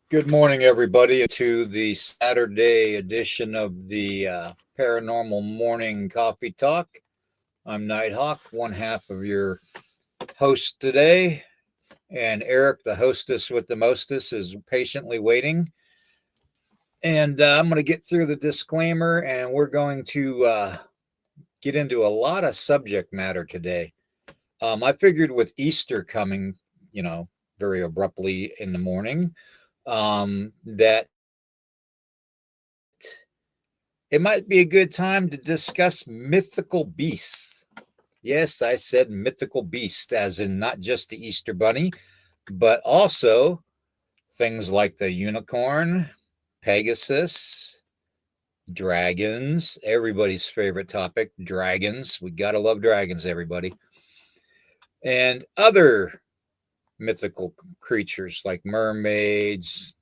Good morning, everybody, to the Saturday edition of the Paranormal Morning Coffee Talk. I'm Nighthawk, one half of your host today, and Eric, the hostess with the mostest, is patiently waiting. And I'm going to get through the disclaimer, and we're going to get into a lot of subject matter today. I figured with Easter coming, very abruptly in the morning, that it might be a good time to discuss mythical beasts. Yes, I said mythical beast, as in not just the Easter Bunny, but also things like the unicorn, Pegasus, dragons, everybody's favorite topic, dragons. We got to love dragons, everybody. And other mythical creatures like mermaids,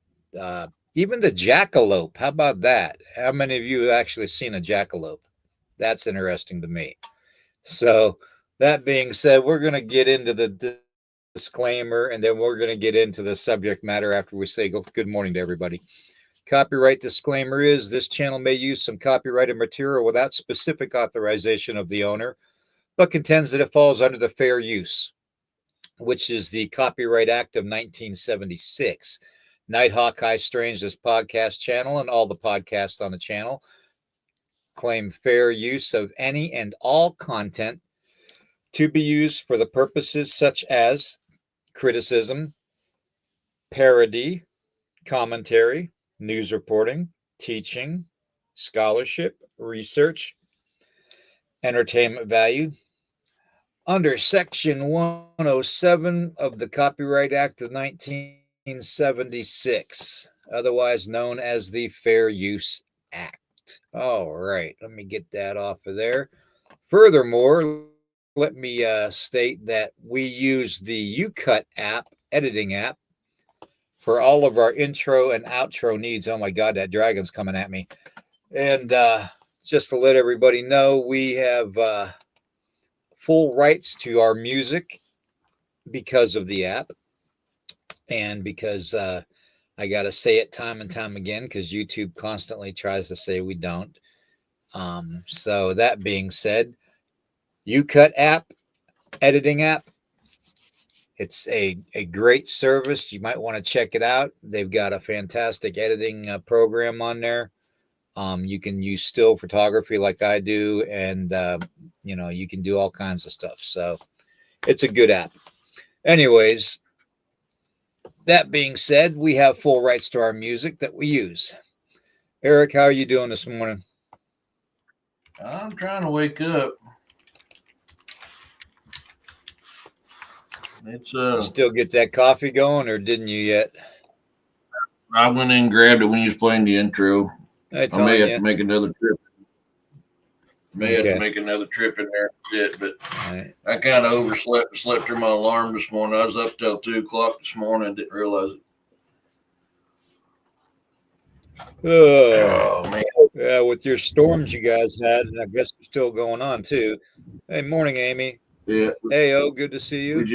even the jackalope. How about that? How many of you have actually seen a jackalope? That's interesting to me. So, that being said, we're going to get into the disclaimer and then we're going to get into the subject matter after we say good morning to everybody. Copyright disclaimer is this channel may use some copyrighted material without specific authorization of the owner, but contends that it falls under the fair use, which is the Copyright Act of 1976. Nighthawk High Strangeness podcast channel and all the podcasts on the channel claim fair use of any and all content to be used for the purposes such as criticism, parody, commentary, news reporting, teaching, scholarship, research, entertainment value, under Section 107 of the Copyright Act of 1976, otherwise known as the Fair Use Act. All right, let me get that off of there. Furthermore, let me state that we use the UCut app, editing app, for all of our intro and outro needs. Oh my God, that dragon's coming at me. And just to let everybody know, we have full rights to our music because of the app. And because I got to say it time and time again, because YouTube constantly tries to say we don't. So that being said, UCut app, editing app, it's a great service. You might want to check it out. They've got a fantastic editing program on there. You can use still photography like I do, and you can do all kinds of stuff. So it's a good app. Anyways, that being said, we have full rights to our music that we use. Eric, how are you doing this morning? I'm trying to wake up. It's You still get that coffee going, or didn't you yet? I went in and grabbed it when you was playing the intro. I may have you. to make another trip. Have to make another trip in there a bit, but I kind of overslept, slept through my alarm this morning. I was up till 2:00 this morning and didn't realize it. Oh man. Yeah, with your storms you guys had, and I guess they're still going on too. Hey, morning, Amy. Yeah. Hey, good to see you.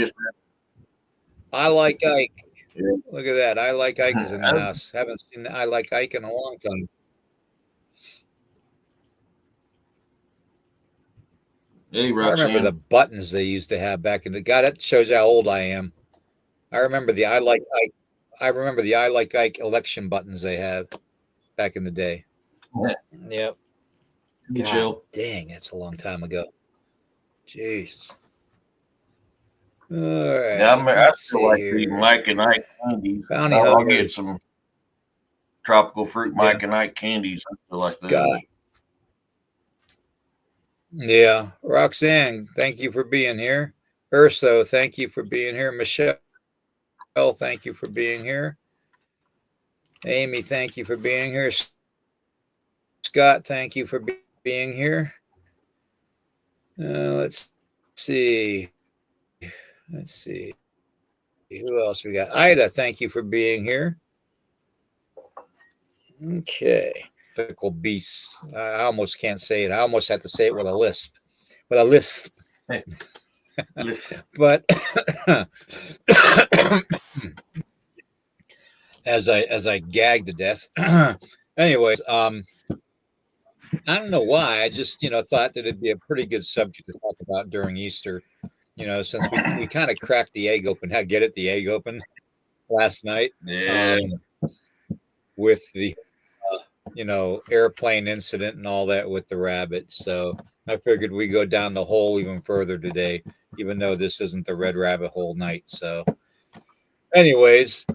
I Like Ike. Yeah. Look at that. I Like Ike is in the house. Haven't seen I Like Ike in a long time. Hey, I remember the buttons they used to have back in the God. That shows how old I am. I remember the I Like Ike. I remember the I Like Ike election buttons they have back in the day. Yeah. Yep. God, dang, that's a long time ago. Jeez. All right. Yeah, I feel like eating Mike and Ike candies. I'll get some tropical fruit Mike and Ike candies. I feel like that. Yeah. Roxanne, thank you for being here. Urso, thank you for being here. Michelle, thank you for being here. Amy, thank you for being here. Scott, thank you for being here. Let's see. Who else we got? Ida, thank you for being here. Okay. Mythical beasts. I almost can't say it. I almost have to say it with a lisp. But as I gagged to death. Anyways, I don't know why. I just, thought that it'd be a pretty good subject to talk about during Easter. Since we kind of cracked the egg open. How get it? The egg open last night. Yeah. With the, airplane incident and all that with the rabbit. So I figured we go down the hole even further today, even though this isn't the red rabbit hole night. So, anyways,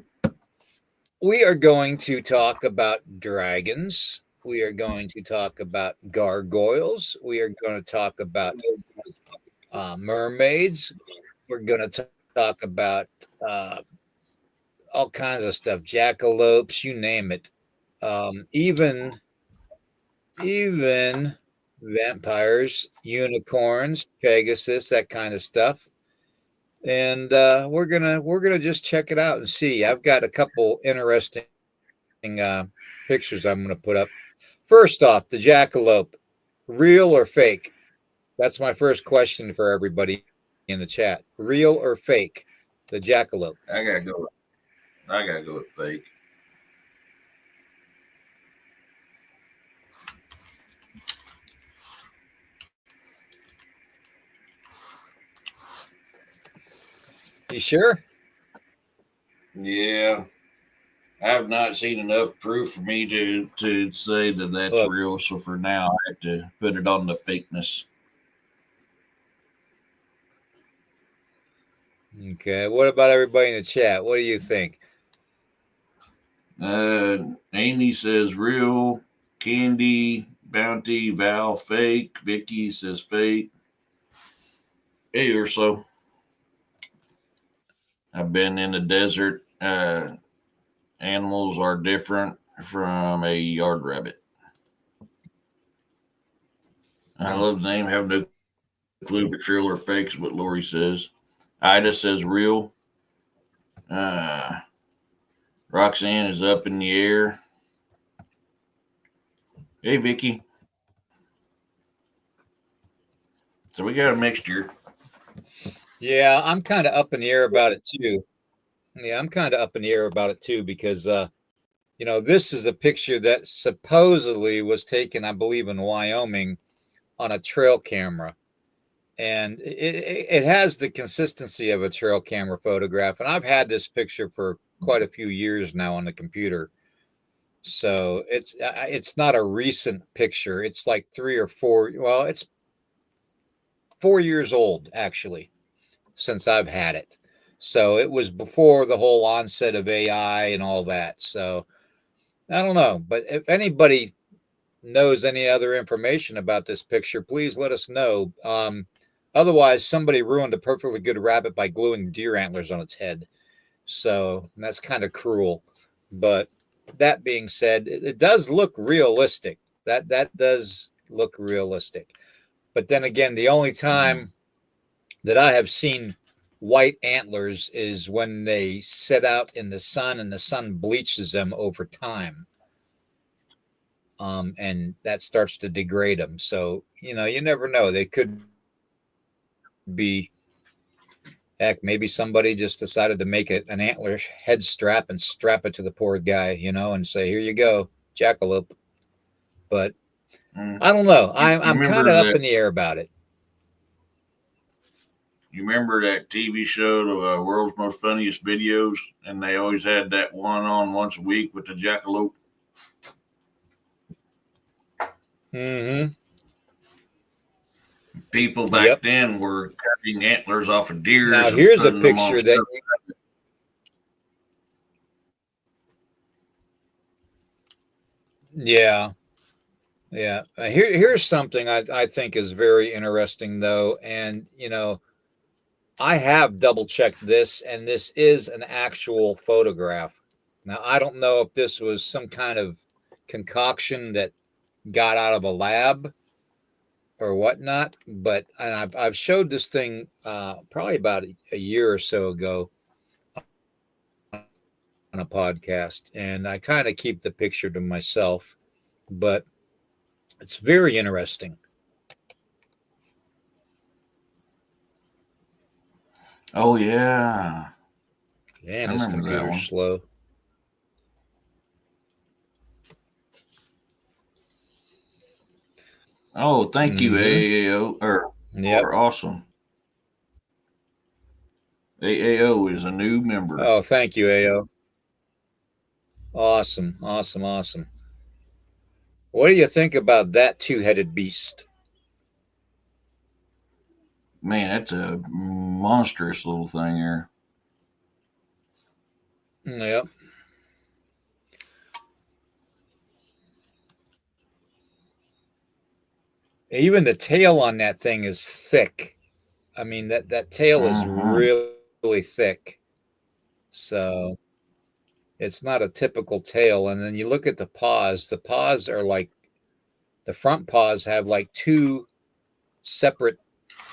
we are going to talk about dragons. We are going to talk about gargoyles. We are going to talk about mermaids. We're going to talk about all kinds of stuff, jackalopes, you name it. Even vampires, unicorns, Pegasus, that kind of stuff. And we're gonna just check it out and see. I've got a couple interesting pictures I'm gonna put up. First off, the jackalope, real or fake? That's my first question for everybody in the chat. Real or fake? The jackalope. I gotta go with fake. You sure? Yeah. I have not seen enough proof for me to say that that's real. So for now, I have to put it on the fakeness. Okay. What about everybody in the chat? What do you think? Amy says real. Candy, Bounty, Val, fake. Vicky says fake. A or so. I've been in the desert. Animals are different from a yard rabbit. I love the name. Have no clue if it's real or fake is what Lori says. Ida says real. Roxanne is up in the air. Hey, Vicky. So we got a mixture. Yeah, I'm kind of up in the air about it too. Because this is a picture that supposedly was taken, I believe, in Wyoming on a trail camera. And it has the consistency of a trail camera photograph. And I've had this picture for quite a few years now on the computer. So it's not a recent picture. It's like 3 or 4. Well, it's 4 years old, actually, since I've had it. So it was before the whole onset of AI and all that. So I don't know. But if anybody knows any other information about this picture, please let us know. Otherwise, somebody ruined a perfectly good rabbit by gluing deer antlers on its head. So that's kind of cruel. But that being said, it does look realistic. That does look realistic. But then again, the only time that I have seen white antlers is when they set out in the sun and the sun bleaches them over time. And that starts to degrade them. So, you never know. They could be, heck, maybe somebody just decided to make it an antler head strap and strap it to the poor guy, and say, here you go, jackalope. But I don't know. I'm kind of up in the air about it. You remember that TV show, the World's Most Funniest Videos? And they always had that one on once a week with the jackalope. Mm-hmm. People back then were cutting antlers off of deer. Now, here's a picture that... Yeah. Here's something I think is very interesting, though. And, I have double checked this, and this is an actual photograph. Now, I don't know if this was some kind of concoction that got out of a lab or whatnot, but I've showed this thing probably about a year or so ago on a podcast, and I kind of keep the picture to myself, but it's very interesting. Oh, yeah. Man, this computer's slow. Oh, thank you, AAO. Yep. Awesome. AAO is a new member. Oh, thank you, AO. Awesome, awesome, awesome. What do you think about that two-headed beast? Man, that's a monstrous little thing here. Yep. Even the tail on that thing is thick. I mean, that tail is really thick. So it's not a typical tail. And then you look at the paws. The paws are like, the front paws have like two separate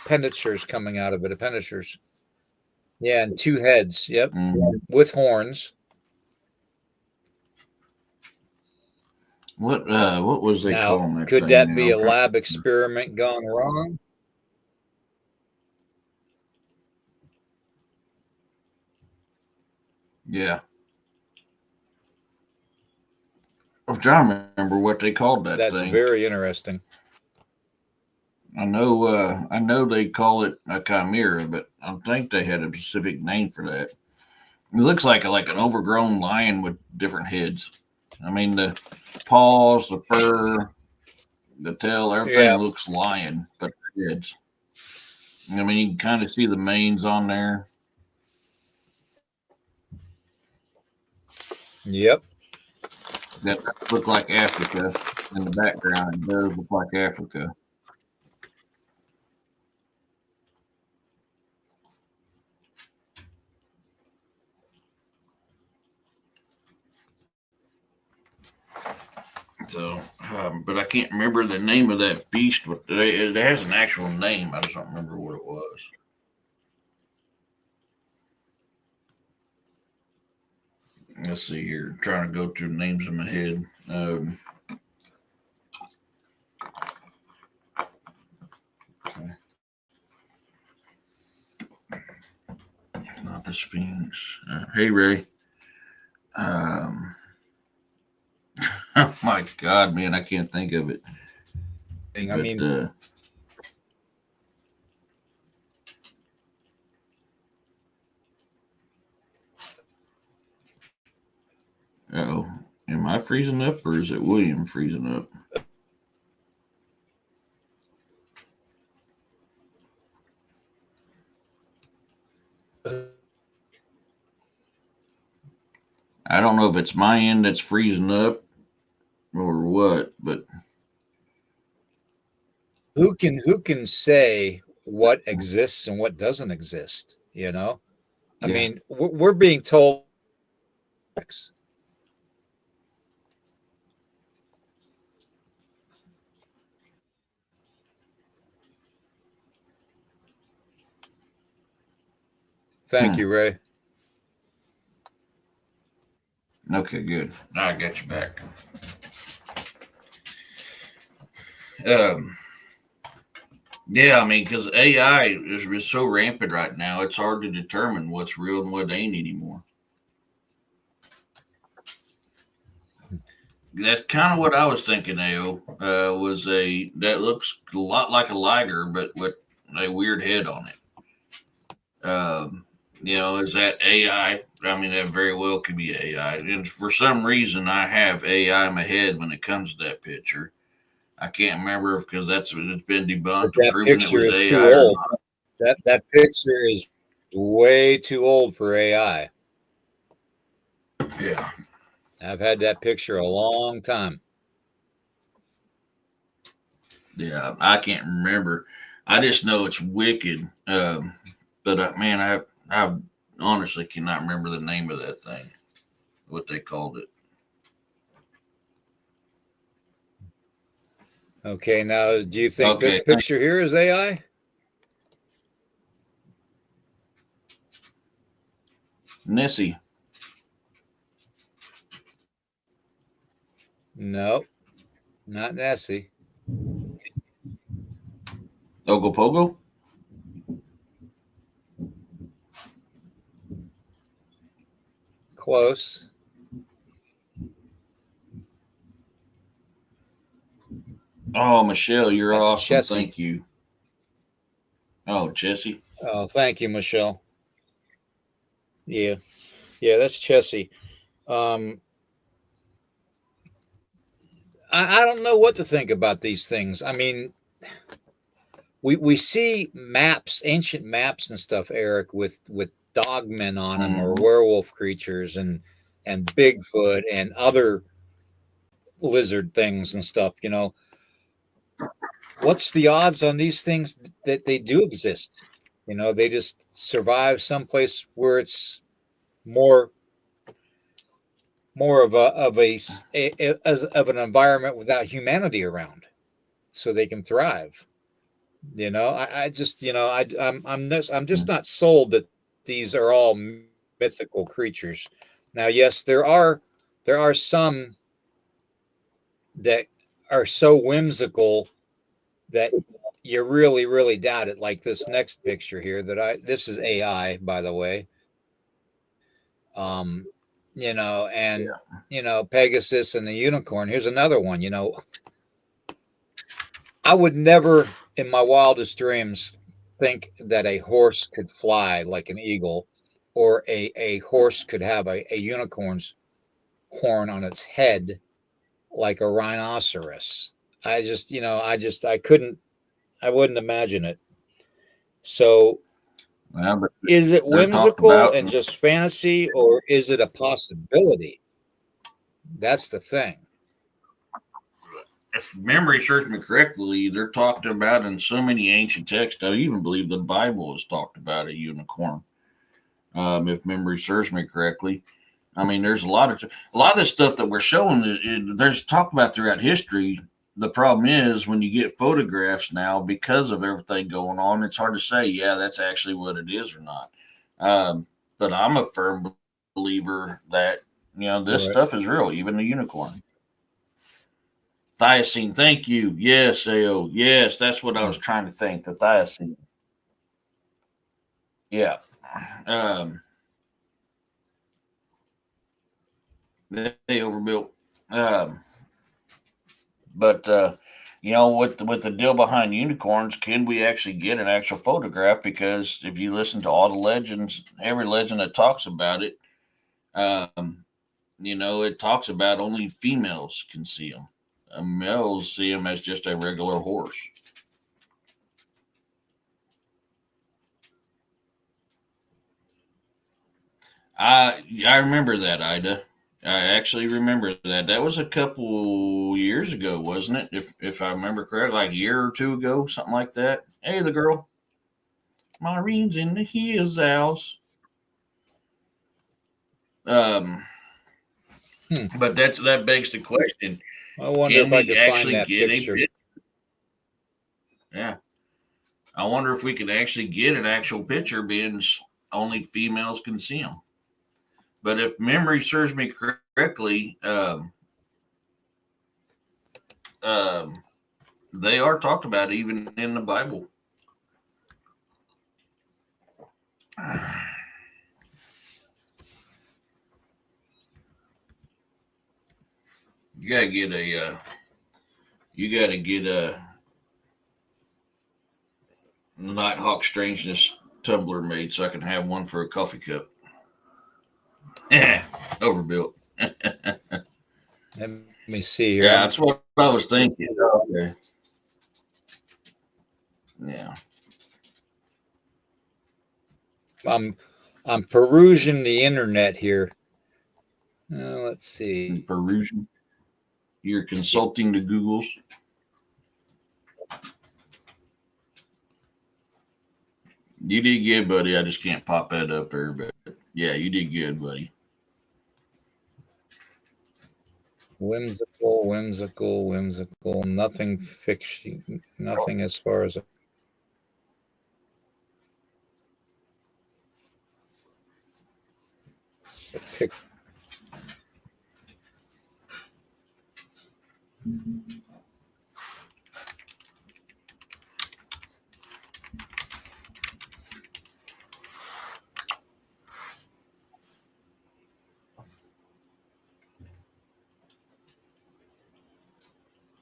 appenditures coming out of it. Appenditures. Yeah, and two heads. Yep. With horns. What was they calling that could thing that now? be a lab experiment gone wrong? Yeah. I'm trying to remember what they called that That's thing. very interesting. I know they call it a chimera, but I think they had a specific name for that. It looks like an overgrown lion with different heads. I mean, the paws, the fur, the tail, everything looks lion, but the heads. I mean, you can kind of see the manes on there. Yep. That look like Africa in the background. It does look like Africa. So, but I can't remember the name of that beast. But it has an actual name. I just don't remember what it was. Let's see here. I'm trying to go through names in my head. Okay. Not the Sphinx. Hey, Ray. Oh my God, man, I can't think of it. I mean, oh, am I freezing up or is it William freezing up? I don't know if it's my end that's freezing up or what, but who can say what exists and what doesn't exist? You know, I mean, we're being told. Thank you, Ray. Okay, good. Now I got you back. Yeah, I mean, because AI is so rampant right now, it's hard to determine what's real and what ain't anymore. That's kind of what I was thinking. AO was that looks a lot like a liger, but with a weird head on it. Is that AI? I mean, that very well could be AI. And for some reason, I have AI in my head when it comes to that picture. I can't remember because it's been debunked or proven it was AI. Too old. That picture is way too old for AI. Yeah. I've had that picture a long time. Yeah, I can't remember. I just know it's wicked. But man, I honestly cannot remember the name of that thing, what they called it. Okay, now do you think this picture here is AI? Nessie. No, not Nessie. Ogopogo? Close. Oh, Michelle, you're That's awesome. Chessie. Thank you. Oh, Jesse. Oh, thank you, Michelle. Yeah, yeah, that's Chessie. Um, I don't know what to think about these things. I mean, we see maps, ancient maps and stuff, Eric, with dogmen on them or Mm-hmm. werewolf creatures and Bigfoot and other lizard things and stuff. What's the odds on these things that they do exist? They just survive someplace where it's more more of an environment without humanity around, so they can thrive. I just I'm just not sold that these are all mythical creatures. Now, yes, there are some that are so whimsical that you really, really doubt it. Like this next picture here this is AI, by the way. Um, and Yeah. Pegasus and the unicorn. Here's another one. I would never in my wildest dreams think that a horse could fly like an eagle or a horse could have a unicorn's horn on its head like a rhinoceros. I wouldn't imagine it. So Well, but is it they're talked whimsical about. and just fantasy, or is it a possibility? That's the thing. If memory serves me correctly, they're talked about in so many ancient texts. I even believe the Bible has talked about a unicorn. If memory serves me correctly, I mean, there's a lot of this stuff that we're showing. There's talked about throughout history. The problem is when you get photographs now, because of everything going on, it's hard to say, yeah, that's actually what it is or not. But I'm a firm believer that this Right. stuff is real, even the unicorn. Thylacine, thank you. Yes, AO. Yes, that's what I was trying to think. The thylacine. Yeah. Um, they overbuilt. Um, but with the deal behind unicorns, can we actually get an actual photograph? Because if you listen to all the legends, every legend that talks about it, um, it talks about only females can see them. Males see them as just a regular horse. I remember that, Ida. I actually remember that. That was a couple years ago, wasn't it? If I remember correctly, like a year or two ago, something like that. Hey, the girl, Maureen's in the his house. Um, Hmm. but that begs the question: I wonder can if I we could find actually that get a picture. pit? Yeah, I wonder if we could actually get an actual picture, being only females can see them. But if memory serves me correctly, um, they are talked about even in the Bible. You gotta get a Nighthawk Strangeness tumbler made so I can have one for a coffee cup. Overbuilt. Let me see here. Yeah, that's what I was thinking. Okay. Yeah. I'm I'm perusing the internet here. Let's see. Perusian. You're consulting the Googles. You did good, buddy. I just can't pop that up there, but yeah, you did good, buddy. Whimsical, whimsical, whimsical. Nothing fiction. Nothing as far as a picture.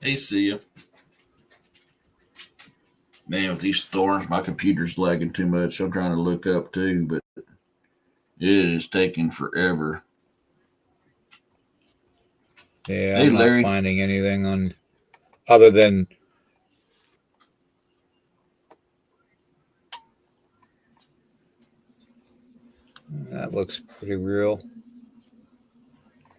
Hey, see ya. Man, with these storms, my computer's lagging too much. I'm trying to look up too, but it is taking forever. Yeah, Hey, I'm not Larry. finding anything on other than that looks pretty real.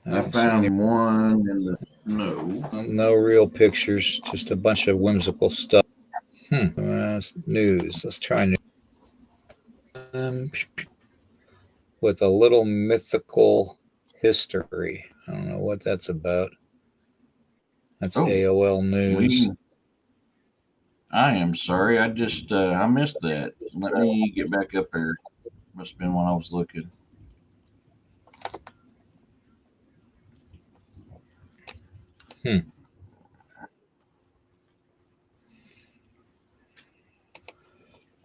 I I don't see any found one in the no. no real pictures, just a bunch of whimsical stuff. News. Let's try news. With a little mythical history. I don't know what that's about. That's Oh, AOL News. we. I am sorry. I just I missed that. Let me get back up there. Must have been when I was looking. Hmm.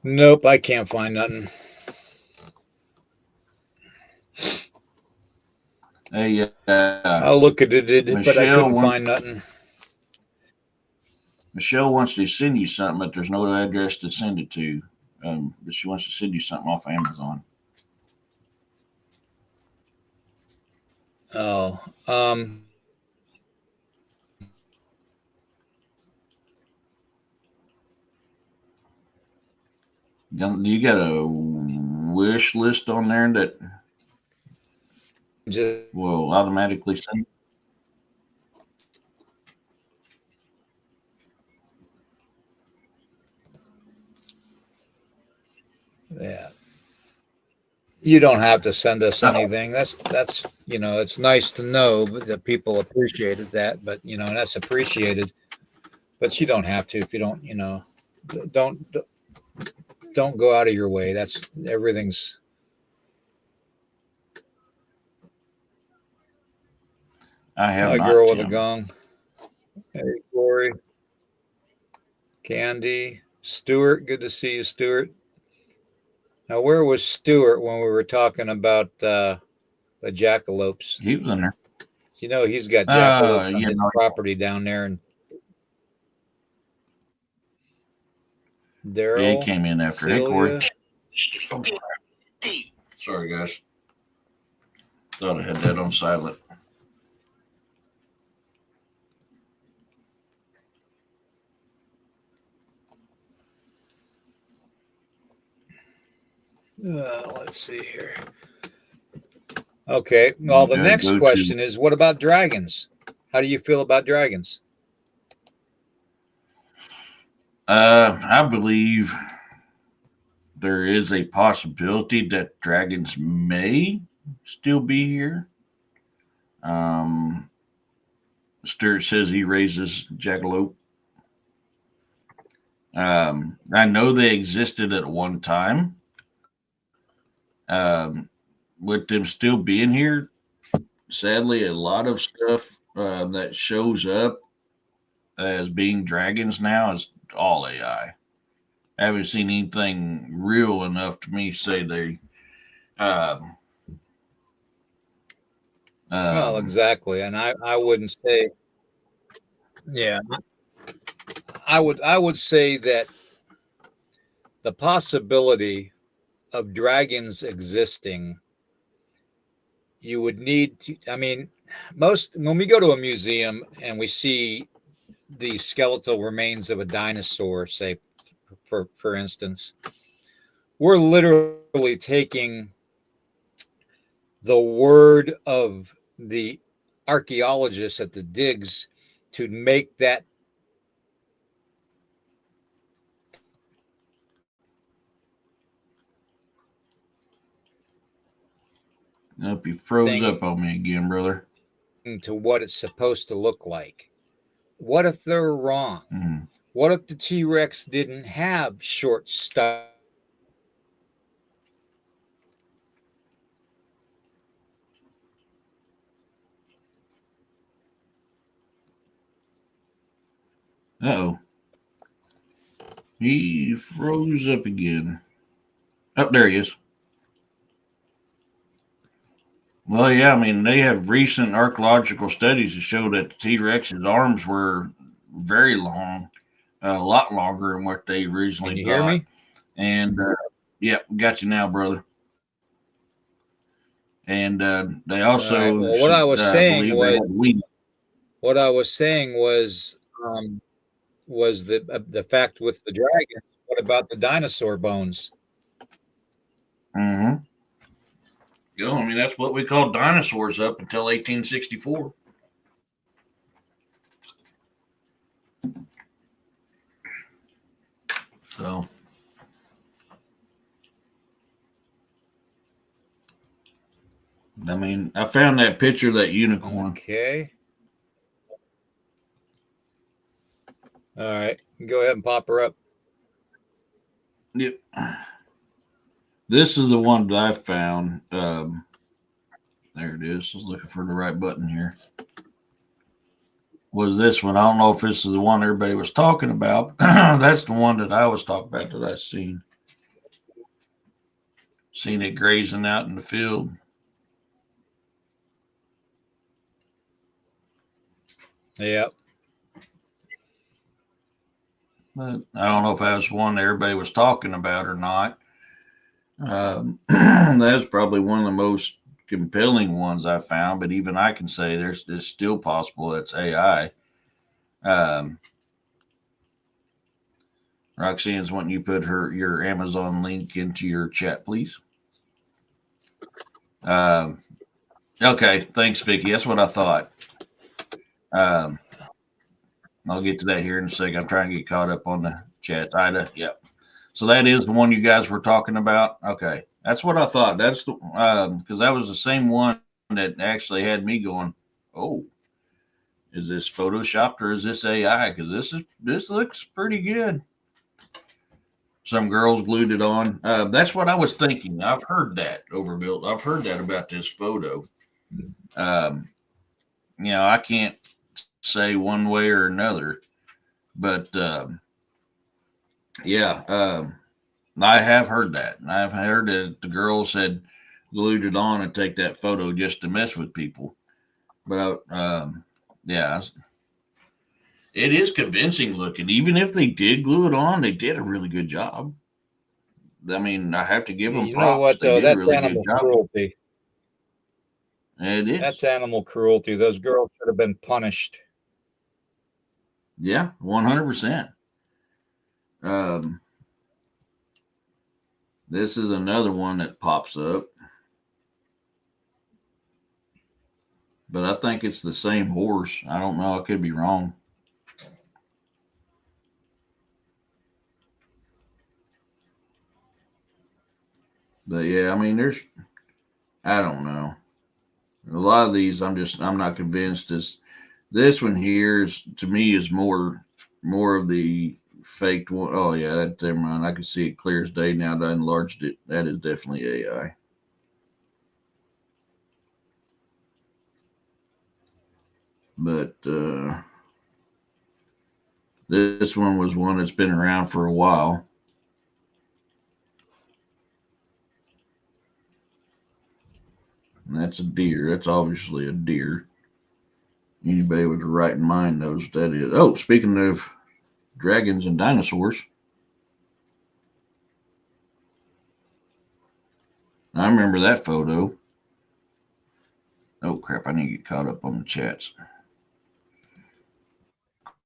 Nope, I can't find nothing. Hey, I'll look at it, but I Michelle couldn't wants find nothing. Michelle wants to send you something, but there's no address to send it to. But she wants to send you something off Amazon. Oh, You got a wish list on there that just will automatically send. yeah. You don't have to send us Oh, anything. That's it's nice to know that people appreciated that, but that's appreciated. But you don't have to if you don't. Don't don't go out of your way. That's everything's. I have Hi, not, girl with a Tim. gong. Hey, Corey, Candy, Stuart. Good to see you, Stuart. Now, where was Stuart when we were talking about the jackalopes? He was in there. He's got jackalopes on Yeah, his no, property down there, and yeah, he Daryl, came in after. Hey, Corey. Celia. Oh, sorry, guys. Thought I had that on silent. Let's see here. Okay. Well, You the gotta next go to. question is, what about dragons? How do you feel about dragons? I believe there is a possibility that dragons may still be here. Um, Stuart says he raises jackalope. I know they existed at one time. Um, with them still being here, sadly, a lot of stuff that shows up as being dragons now is all AI. I haven't seen anything real enough to me say they. Um, Well, um, exactly. And I wouldn't say, yeah, I would say that the possibility of dragons existing, you would need to, I mean, most when we go to a museum and we see the skeletal remains of a dinosaur, say, for instance, we're literally taking the word of the archaeologists at the digs to make that Nope, he froze thing up on me again, brother. to what it's supposed to look like. What if they're wrong? Mm. What if the T Rex didn't have short stuff? Oh, he froze up again. Oh, there he is. Well, yeah, I mean, they have recent archaeological studies that show that the T Rex's arms were very long. a lot longer than what they originally Can you hear thought. me? And yeah, got you now, brother. And they All right. also Well, what I was saying believe they was had weed. what I was saying was the fact with the dragons. What about the dinosaur bones? Mm-hmm. Yeah, I mean that's what we called dinosaurs up until 1864. So, I mean, I found that picture of that unicorn. Okay. All right. Go ahead and pop her up. Yep. This is the one that I found. There it is. I was looking for the right button here. Was this one? I don't know if this is the one everybody was talking about. That's the one that I was talking about that I seen. Seen it grazing out in the field. Yep. But I don't know if that was one everybody was talking about or not. That's probably one of the most compelling ones I found, but even I can say it's still possible that's AI. Um, Roxanne's wanting you put your Amazon link into your chat, please. Um, okay, thanks, Vicky. That's what I thought. Um, I'll get to that here in a second. I'm trying to get caught up on the chat. Ida, yep. So that is the one you guys were talking about. Okay, that's what I thought. That's the because that was the same one that actually had me going, oh, is this photoshopped or is this AI? Because this looks pretty good. Some girls glued it on. That's what I was thinking. I've heard that overbuilt. I've heard that about this photo. Um, I can't say one way or another, but yeah, I have heard that. I've heard that the girls had glued it on and take that photo just to mess with people. But yeah, it is convincing looking. Even if they did glue it on, they did a really good job. I mean, I have to give them You know props. what They though? did a That's really good animal job. cruelty. It That's is. animal cruelty. Those girls should have been punished. Yeah, 100%. Um, this is another one that pops up, but I think it's the same horse. I don't know. I could be wrong. But yeah, I mean, I don't know. A lot of these, I'm not convinced. This one here is to me is more of the faked one. Oh yeah, never mind. I can see it clear as day now that I enlarged it. That is definitely AI. But this one was one that's been around for a while. And that's a deer. That's obviously a deer. Anybody with the right mind knows what that is. Oh, speaking of dragons and dinosaurs, I remember that photo. Oh crap! I need to get caught up on the chats.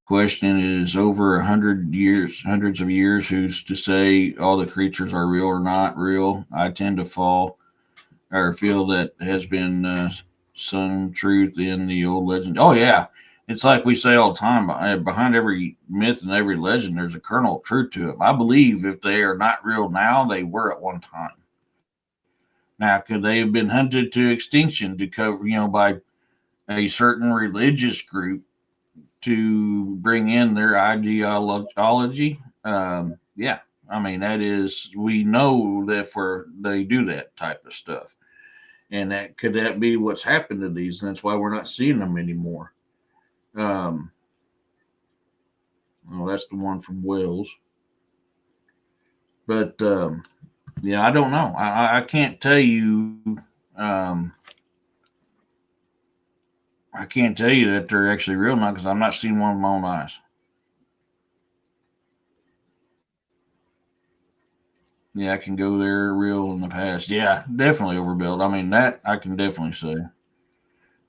Question is over 100 years, hundreds of years. Who's to say all the creatures are real or not real? I tend to fall or feel that has been some truth in the old legend. Oh yeah, it's like we say all the time. Behind every myth and every legend, there's a kernel of truth to it. I believe if they are not real now, they were at one time. Now, could they have been hunted to extinction to cover, by a certain religious group to bring in their ideology? Yeah, I mean that is we know that for they do that type of stuff, and that be what's happened to these, and that's why we're not seeing them anymore. Um, well, that's the one from Wales, but yeah, I don't know. I can't tell you. Um, I can't tell you that they're actually real now because I'm not seeing one with my own eyes. Yeah, I can go there real in the past. Yeah, definitely overbuilt. I mean, that I can definitely say.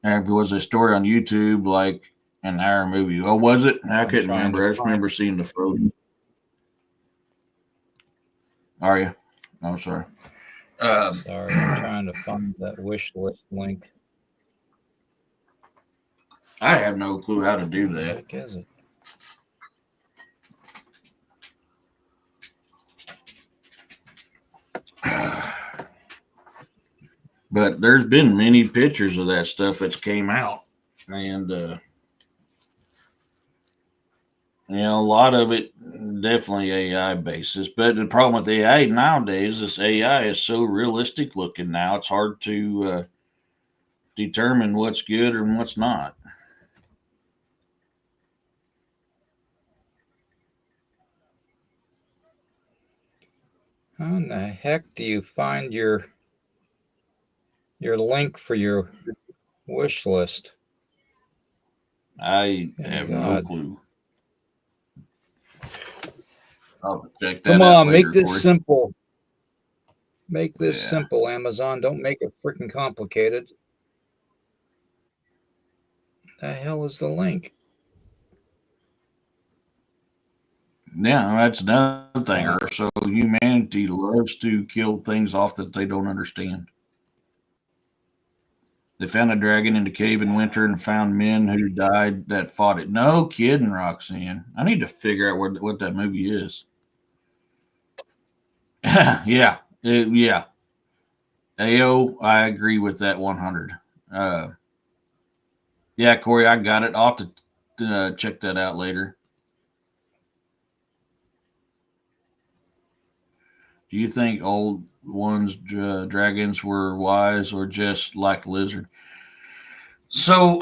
There was a story on YouTube, like an hour movie. Oh, was it? I I'm couldn't trying to remember. I just find. remember seeing the photo. Are you? I'm sorry. Sorry, I'm trying to find that wish list link. I have no clue how to do Where the that. heck is it? But there's been many pictures of that stuff that's came out, and a lot of it definitely AI basis. But the problem with AI nowadays is AI is so realistic looking now. It's hard to determine what's good and what's not. How in the heck do you find your link for your wish list? I Good have no God. clue. I'll check Come that out on, make later, this Corey. simple. Make this Yeah. simple, Amazon. Don't make it freaking complicated. The hell is the link? Yeah, that's another thing. Ah, Or so humanity loves to kill things off that they don't understand. They found a dragon in the cave in winter and found men who died that fought it. No kidding, Roxanne. I need to figure out what that movie is. Yeah, yeah. AO, I agree with that 100. Uh, yeah, Corey, I got it. I'll have to check that out later. Do you think old ones dragons were wise or just like lizard? So,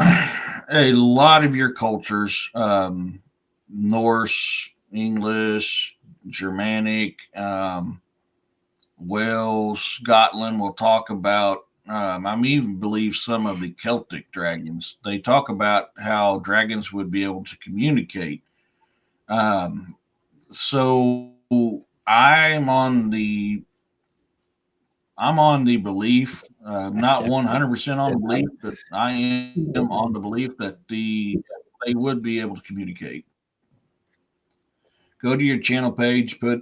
a lot of your cultures, Norse, English, Germanic, Wales, Scotland, will talk about. I even believe some of the Celtic dragons. They talk about how dragons would be able to communicate. Um, so I'm on the I'm on the belief, not 100% on the belief, but I am on the belief that they would be able to communicate. Go to your channel page, but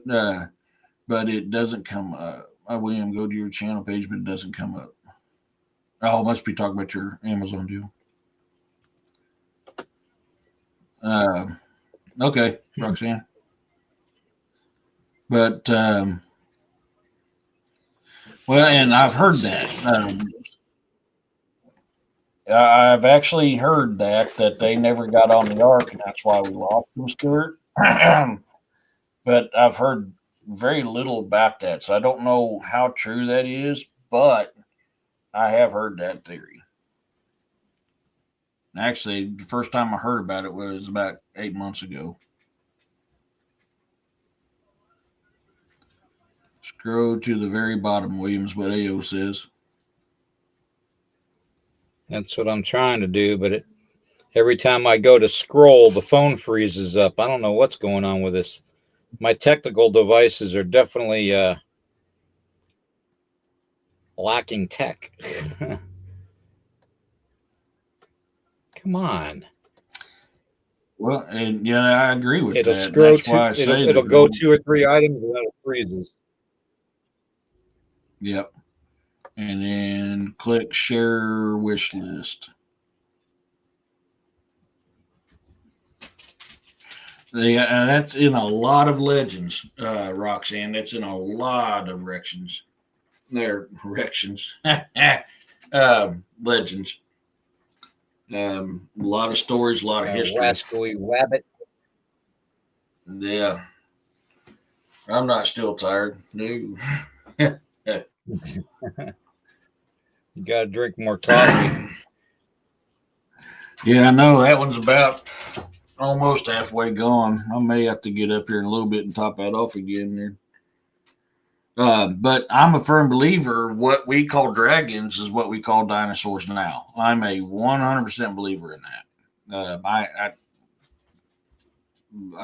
it doesn't come up. William, go to your channel page, but it doesn't come up. Oh, must be talking about your Amazon deal. Uh, okay, Roxanne. But well, I and guess I I've can heard see. that. I've actually heard that they never got on the ark, and that's why we lost them, Stuart. But I've heard very little about that, so I don't know how true that is. But I have heard that theory. Actually, the first time I heard about it was about 8 months ago. Scroll to the very bottom, Williams, what AO says. That's what I'm trying to do, but every time I go to scroll, the phone freezes up. I don't know what's going on with this. My technical devices are definitely lacking tech. Come on. Well, and yeah, I agree with It'll that. And scroll that's to why I say it'll to go go, 2 or 3 items and then it freezes. yep. And then click share wish list. Yeah, and that's in a lot of legends, Roxanne. That's in a lot of directions. There, directions. Legends. A lot of stories, a lot of history. Rascally rabbit. Yeah, I'm not still tired. No. You got to drink more coffee. Yeah, I know that one's about almost halfway gone. I may have to get up here in a little bit and top that off again there. But I'm a firm believer what we call dragons is what we call dinosaurs now. I'm a 100% believer in that.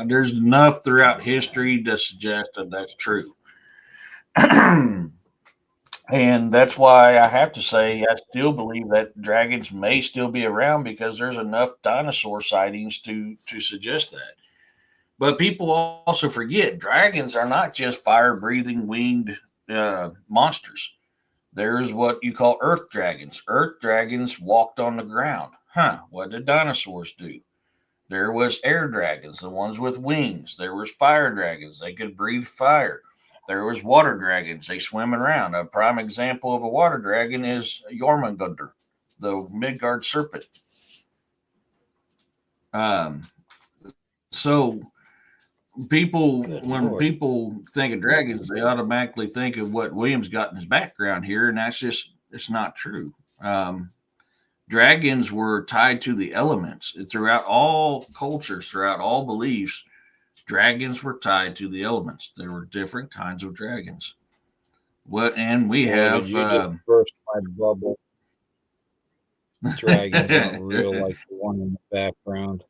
There's enough throughout history to suggest that that's true. And that's why I have to say I still believe that dragons may still be around because there's enough dinosaur sightings to suggest that. But people also forget dragons are not just fire breathing winged monsters. There's what you call earth dragons. Earth dragons walked on the ground. Huh, what did dinosaurs do? There was air dragons, the ones with wings. There was fire dragons. They could breathe fire. There was water dragons. They swim around. A prime example of a water dragon is Jormungandr, the Midgard serpent. Um, so when people think of dragons, they automatically think of what Williams got in his background here, and it's not true. Dragons were tied to the elements throughout all cultures, throughout all beliefs. Dragons were tied to the elements. There were different kinds of dragons. And we have. You just burst my bubble. Dragons aren't real like the one in the background.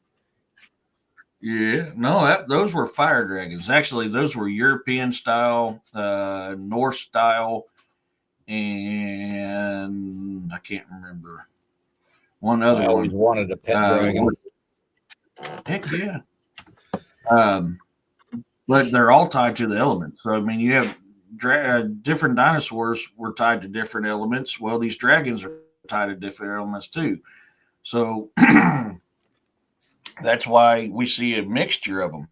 Yeah, no, those were fire dragons. Actually, those were European style, Norse style, and I can't remember one other one. I always wanted a pet dragon. Heck yeah. But they're all tied to the elements. So I mean, you have different dinosaurs were tied to different elements. Well, these dragons are tied to different elements too. So that's why we see a mixture of them.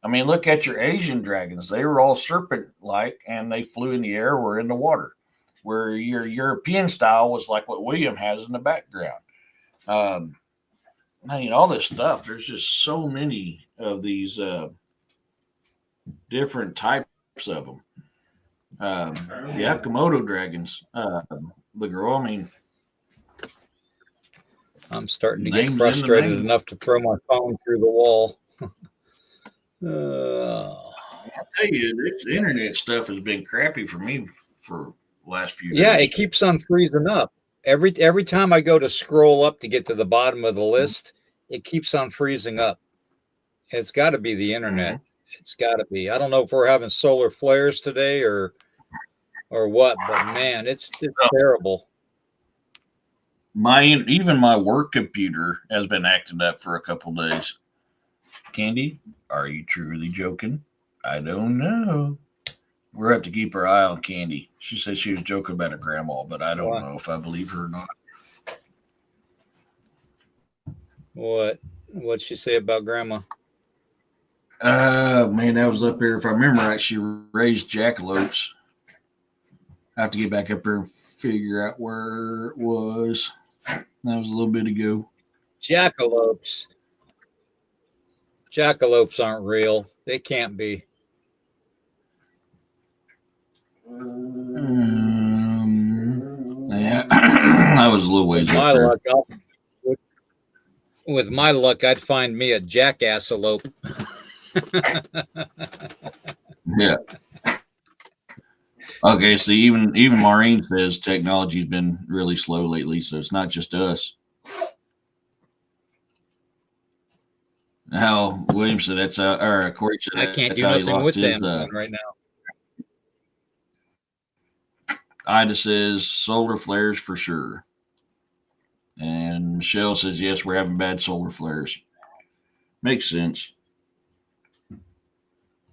I mean, look at your Asian dragons. They were all serpent-like, and they flew in the air or in the water. Where your European style was like what William has in the background. I mean, all this stuff. There's just so many of these different types of them. The Komodo dragons, the girl. I mean, I'm starting to get frustrated enough to throw my phone through the wall. I'll tell you, this internet stuff has been crappy for me for the last few days. Yeah, it keeps on freezing up. Every time I go to scroll up to get to the bottom of the list, it keeps on freezing up. It's got to be the internet. Mm-hmm. It's got to be. I don't know if we're having solar flares today or what, but man, it's terrible. Even my work computer has been acting up for a couple days. Candy, are you truly joking? I don't know. We'll have to keep our eye on Candy. She said she was joking about her grandma, but I don't know if I believe her or not. What'd she say about grandma? Man, that was up there. If I remember right, she raised jackalopes. I have to get back up there and figure out where it was. That was a little bit ago. Jackalopes. Jackalopes aren't real. They can't be. Yeah, I was a little ways up there. With my luck, I'd find me a jackassalope. Yeah. Okay, so even Maureen says technology's been really slow lately, so it's not just us. How William said that's or Corey said I can't do nothing with them right now. Ida says solar flares for sure. And Michelle says, yes, we're having bad solar flares. Makes sense.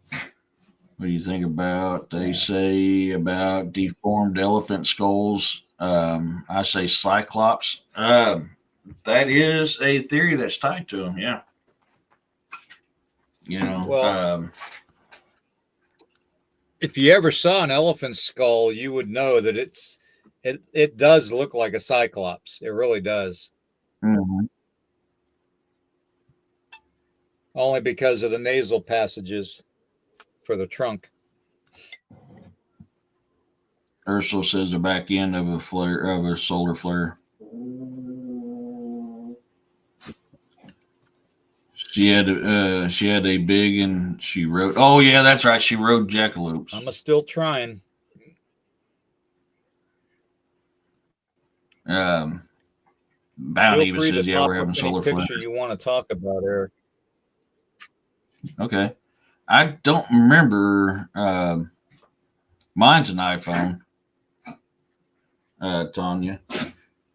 What do you think about, they say about deformed elephant skulls? I say cyclops. That is a theory that's tied to them, yeah. You know, well, if you ever saw an elephant skull, you would know that it does look like a cyclops. It really does. Mm-hmm. Only because of the nasal passages for the trunk. Ursula says the back end of a solar flare. She had a big, and she rode. Oh yeah, that's right. She rode jackalopes. I'm still trying. Bounty even says, yeah, we're having solar flares. Picture you want to talk about, Eric? Okay, I don't remember Mine's an iPhone. Tanya,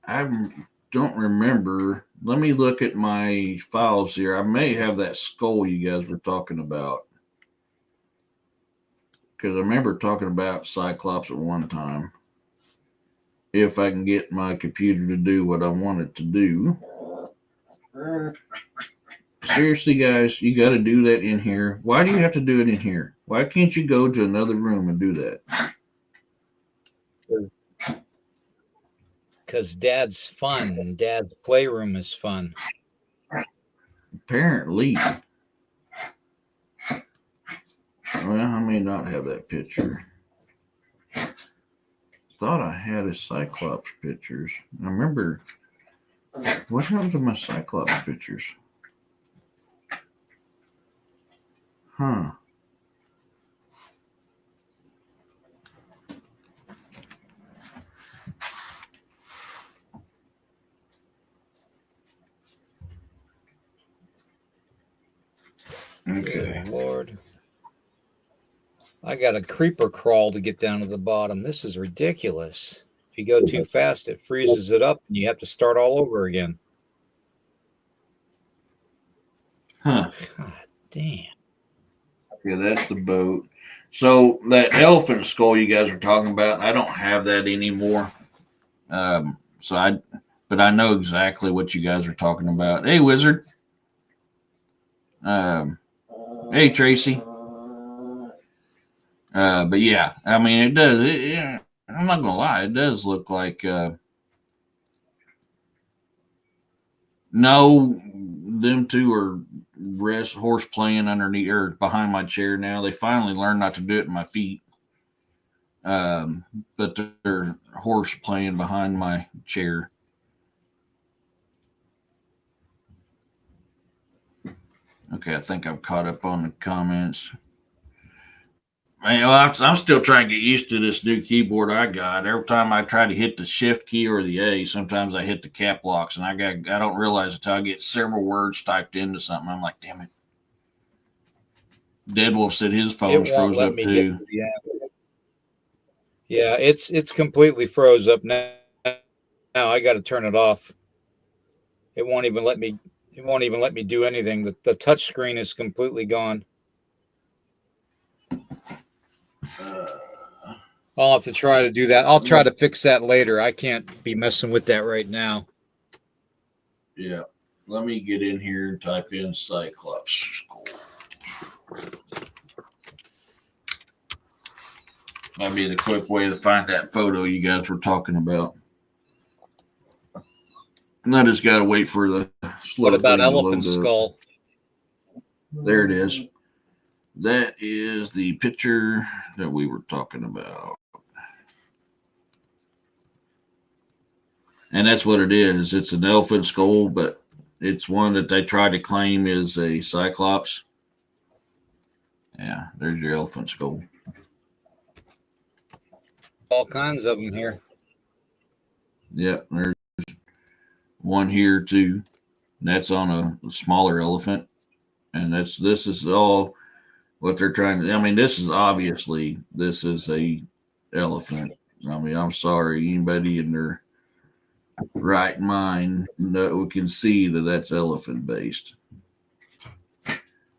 I don't remember. Let me look at my files here. I may have that skull you guys were talking about. Because I remember talking about Cyclops at one time. If I can get my computer to do what I want it to do. Seriously, guys, you got to do that in here. Why do you have to do it in here? Why can't you go to another room and do that? Because Dad's fun and Dad's playroom is fun. Apparently. Well, I may not have that picture. Thought I had a Cyclops pictures. I remember. What happened to my Cyclops pictures? Huh. Okay. Good Lord. I got a creeper crawl to get down to the bottom. This is ridiculous. If you go too fast, it freezes it up and you have to start all over again. Huh. God damn. Yeah, that's the boat. So that elephant skull you guys were talking about, I don't have that anymore. But I know exactly what you guys are talking about. Hey, Wizard. Hey, Tracy. But yeah, I mean, it does. Yeah, I'm not gonna lie, it does look like. No, them two are horse playing underneath or behind my chair now. They finally learned not to do it in my feet. But they're horse playing behind my chair. Okay, I think I'm caught up on the comments. Man, I'm still trying to get used to this new keyboard I got. Every time I try to hit the shift key or the A, sometimes I hit the cap locks, and I don't realize until I get several words typed into something. I'm like, damn it. Deadwolf said his phone's froze up too. Yeah, it's completely froze up now. Now I got to turn it off. It won't even let me. It won't even let me do anything. The touch screen is completely gone. I'll have to try to do that. I'll try to fix that later. I can't be messing with that right now. Yeah. Let me get in here and type in Cyclops skull. That'd be the quick way to find that photo you guys were talking about. And I just got to wait for the What about elephant skull? There it is. That is the picture that we were talking about. And that's what it is. It's an elephant skull, but it's one that they try to claim is a Cyclops. Yeah, there's your elephant skull. All kinds of them here. Yep, there's one here too. That's on a smaller elephant. And this is all what they're trying to. I mean, this is a elephant. I mean, I'm sorry, anybody in their right mind we can see that that's elephant based.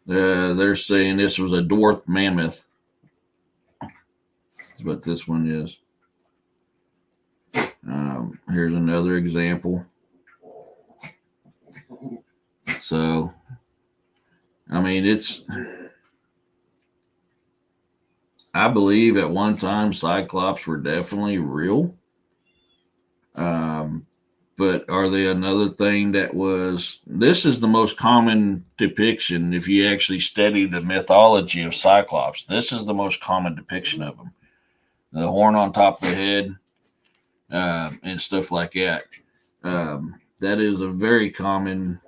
They're saying this was a dwarf mammoth. That's what this one is. Here's another example. So, I mean, I believe at one time Cyclops were definitely real. But are they another thing that was? This is the most common depiction. If you actually study the mythology of Cyclops, this is the most common depiction of them. The horn on top of the head and stuff like that. That is a very common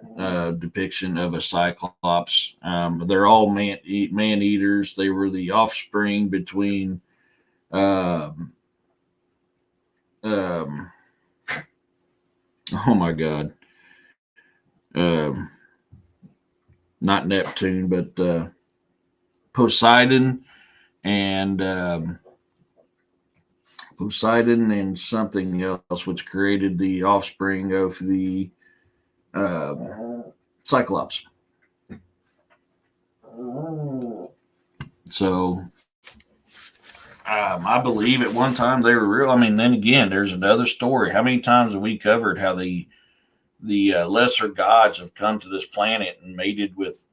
depiction of a Cyclops. They're all man eaters. They were the offspring between oh my God. Not Neptune, but Poseidon and Poseidon and something else, which created the offspring of the Cyclops. So I believe at one time they were real. I mean, then again, there's another story. How many times have we covered how the lesser gods have come to this planet and mated with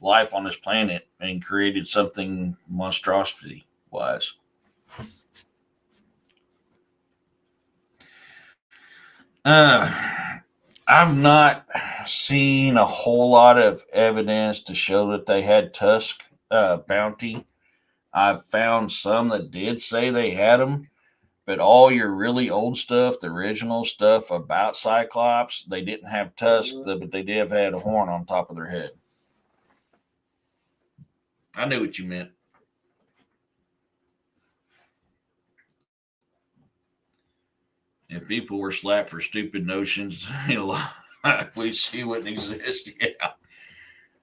life on this planet and created something monstrosity wise? I've not seen a whole lot of evidence to show that they had tusk bounty. I've found some that did say they had them, but all your really old stuff, the original stuff about Cyclops, they didn't have tusks, but they did have had a horn on top of their head. I knew what you meant. If people were slapped for stupid notions, we see wouldn't exist. Yeah.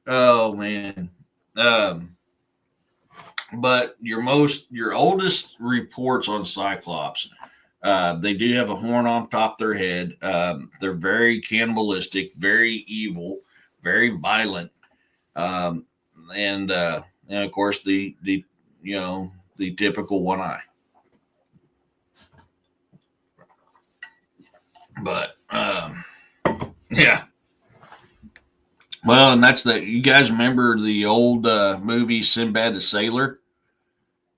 Oh man. But your oldest reports on Cyclops, they do have a horn on top of their head. They're very cannibalistic, very evil, very violent, and of course the typical one eye. But yeah. Well, and that's that. You guys remember the old movie Sinbad the Sailor?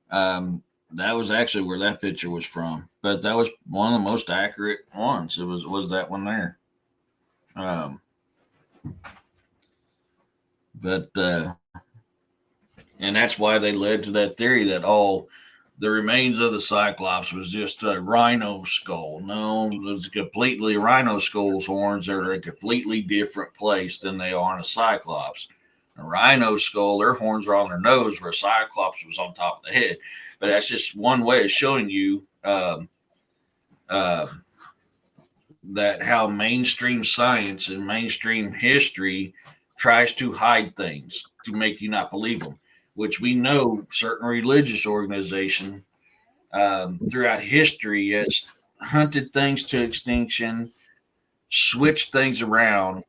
That was actually where that picture was from, but that was one of the most accurate ones. It was that one there. But and that's why they led to that theory that all the remains of the Cyclops was just a rhino skull. No, it was completely rhino skull's horns are in a completely different place than they are in a Cyclops. A rhino skull, their horns are on their nose, where a Cyclops was on top of the head. But that's just one way of showing you that how mainstream science and mainstream history tries to hide things to make you not believe them, which we know certain religious organization throughout history has hunted things to extinction, switched things around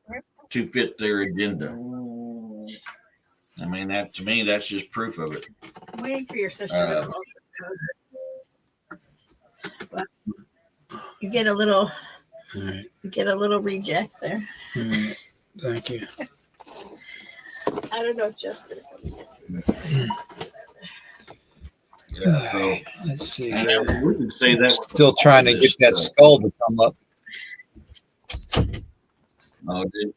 to fit their agenda. I mean, that to me, that's just proof of it. I'm waiting for your sister to well, you get a little reject there. Thank you. I don't know, just Yeah, so, let's see. we can say that Still trying to get that skull to come up. Oh, dude.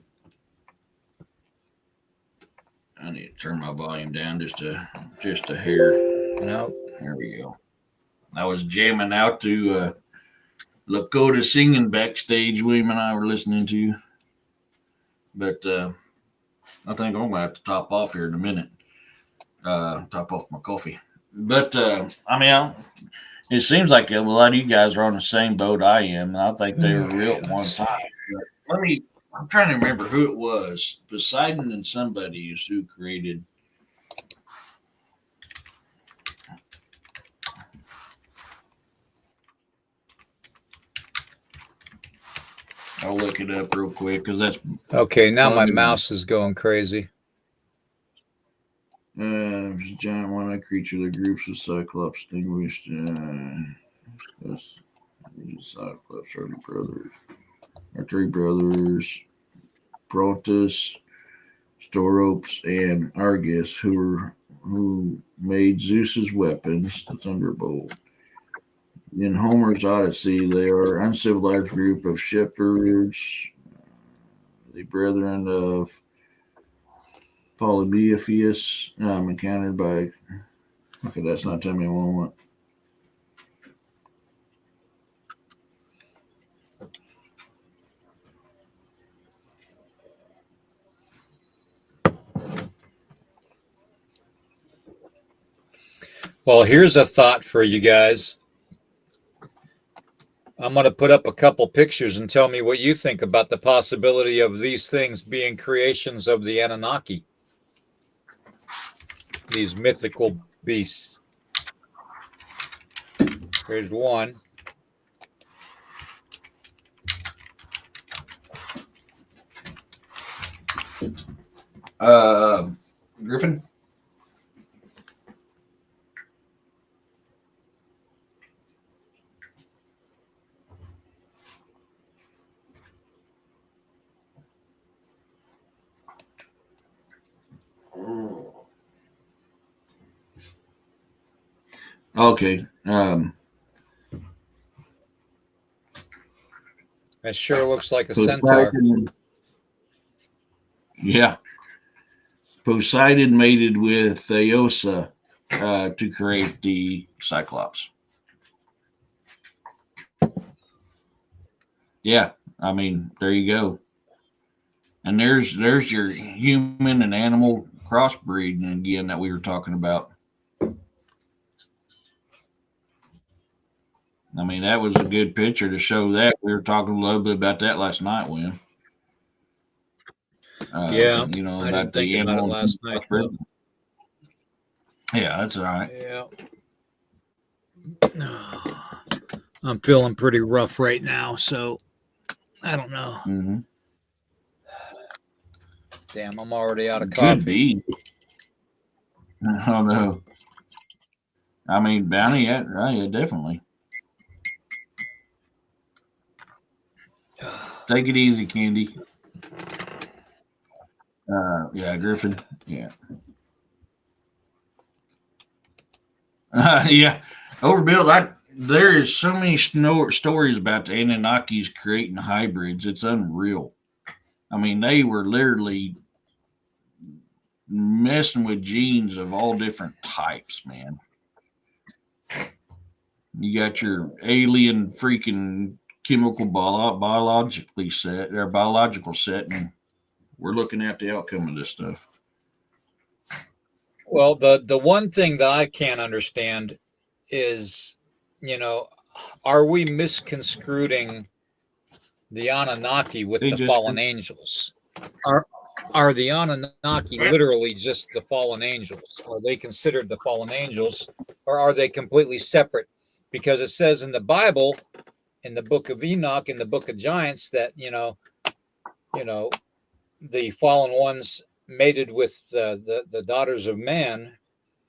I need to turn my volume down just a hair. No. There we go. I was jamming out to Lakota singing backstage. William and I were listening to, but I think I'm gonna have to top off here in a minute. Top off my coffee. But I mean, it seems like a lot of you guys are on the same boat I am, and I think they were real at one time. But I'm trying to remember who it was. Poseidon and somebody is who created. I'll look it up real quick because that's okay. Now my mouse is going crazy. Giant one-eyed creature. The groups of Cyclops distinguished. That's Cyclops, our three brothers, Protus, Storopes, and Argus, who made Zeus's weapons, the thunderbolt. In Homer's Odyssey, they are an uncivilized group of shepherds, the brethren of Polybiophius, encountered by. Okay, that's not telling me what I want. Well, here's a thought for you guys. I'm going to put up a couple pictures and tell me what you think about the possibility of these things being creations of the Anunnaki. These mythical beasts. Here's one. Griffin. Okay. That sure looks like a centaur. Yeah. Poseidon mated with Theosa to create the Cyclops. Yeah, I mean, there you go. And there's your human and animal crossbreeding again that we were talking about. I mean, that was a good picture to show that. We were talking a little bit about that last night, William. Yeah, you know, I about didn't think the about it animal last night. Though. Yeah, that's all right. Yeah. I'm feeling pretty rough right now, so I don't know. Mm-hmm. Damn, I'm already out of Could coffee. be. Oh no. I mean, Bounty, yeah, definitely. Take it easy, Candy. Yeah, Griffin. Yeah. Yeah. Overbuilt. There is so many stories about the Anunnakis creating hybrids. It's unreal. I mean, they were literally messing with genes of all different types, man. You got your alien freaking chemical biologically set or biological set, and we're looking at the outcome of this stuff. Well, the one thing that I can't understand is, are we misconstruing the Anunnaki with the fallen angels? Are the Anunnaki literally just the fallen angels? Are they considered the fallen angels, or are they completely separate? Because it says in the Bible, in the book of Enoch, in the book of Giants, that the fallen ones mated with the daughters of man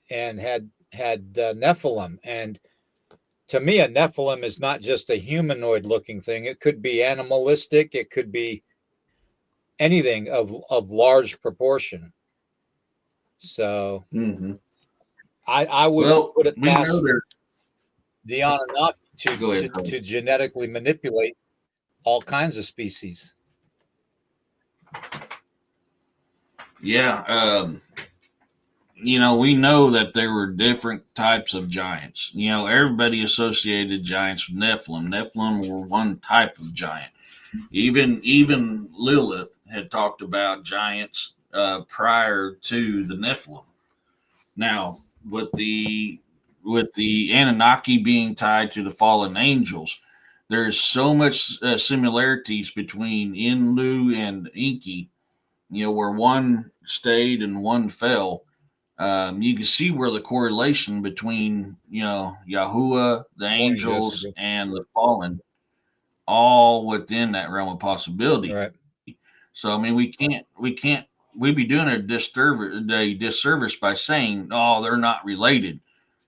and had Nephilim. And to me, a Nephilim is not just a humanoid looking thing. It could be animalistic. It could be anything of large proportion. So I would put it past the Anunnaki to genetically manipulate all kinds of species. Yeah. We know that there were different types of giants. Everybody associated giants with Nephilim. Nephilim were one type of giant. Even Lilith had talked about giants prior to the Nephilim. Now, with the Anunnaki being tied to the fallen angels, there's so much similarities between Enlil and Enki. Where one stayed and one fell. You can see where the correlation between Yahuwah, the angels, and the fallen, all within that realm of possibility. Right. So I mean, we'd be doing a disservice by saying, "Oh, they're not related."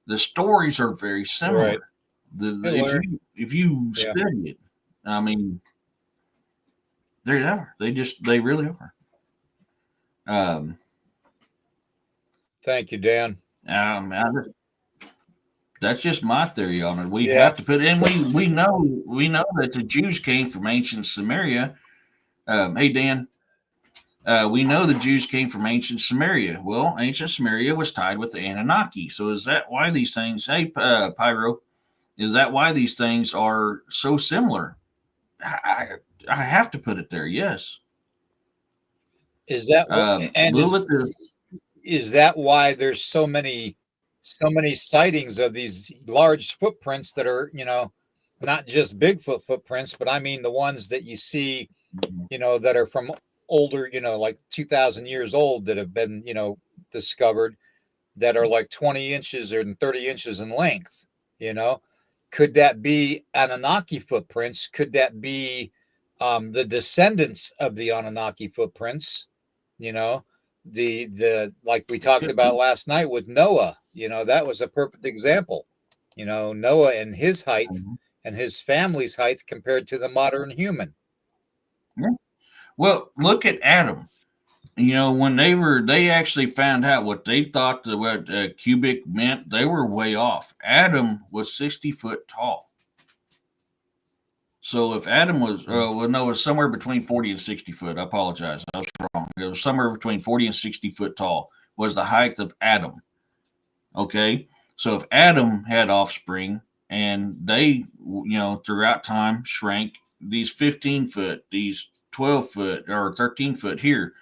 The stories are very similar. Right. If you study it, I mean, they are. They really are. Thank you, Dan. That's just my theory on it. We have to put in. We know that the Jews came from ancient Samaria. Hey Dan, we know the Jews came from ancient Samaria. Well, ancient Samaria was tied with the Anunnaki. So is that why these things? Hey, Pyro, is that why these things are so similar? I have to put it there. Yes. Is that and is that why there's so many sightings of these large footprints that are, not just Bigfoot footprints, but I mean the ones that you see, that are from older, like 2,000 years old that have been, discovered, that are like 20 inches or 30 inches in length, Could that be Anunnaki footprints? Could that be the descendants of the Anunnaki footprints? You know, the like we talked about last night with Noah. You know, that was a perfect example. You know, Noah and his height and his family's height compared to the modern human. Yeah. Well, look at Adam. You know, when they actually found out what they thought what cubic meant, they were way off. Adam was 60 foot tall. So if Adam was, well, no, it was somewhere between 40 and 60 foot. I apologize. I was wrong. It was somewhere between 40 and 60 foot tall was the height of Adam. Okay. So if Adam had offspring and they, you know, throughout time shrank, these 15 foot, these 12 foot or 13 foot here,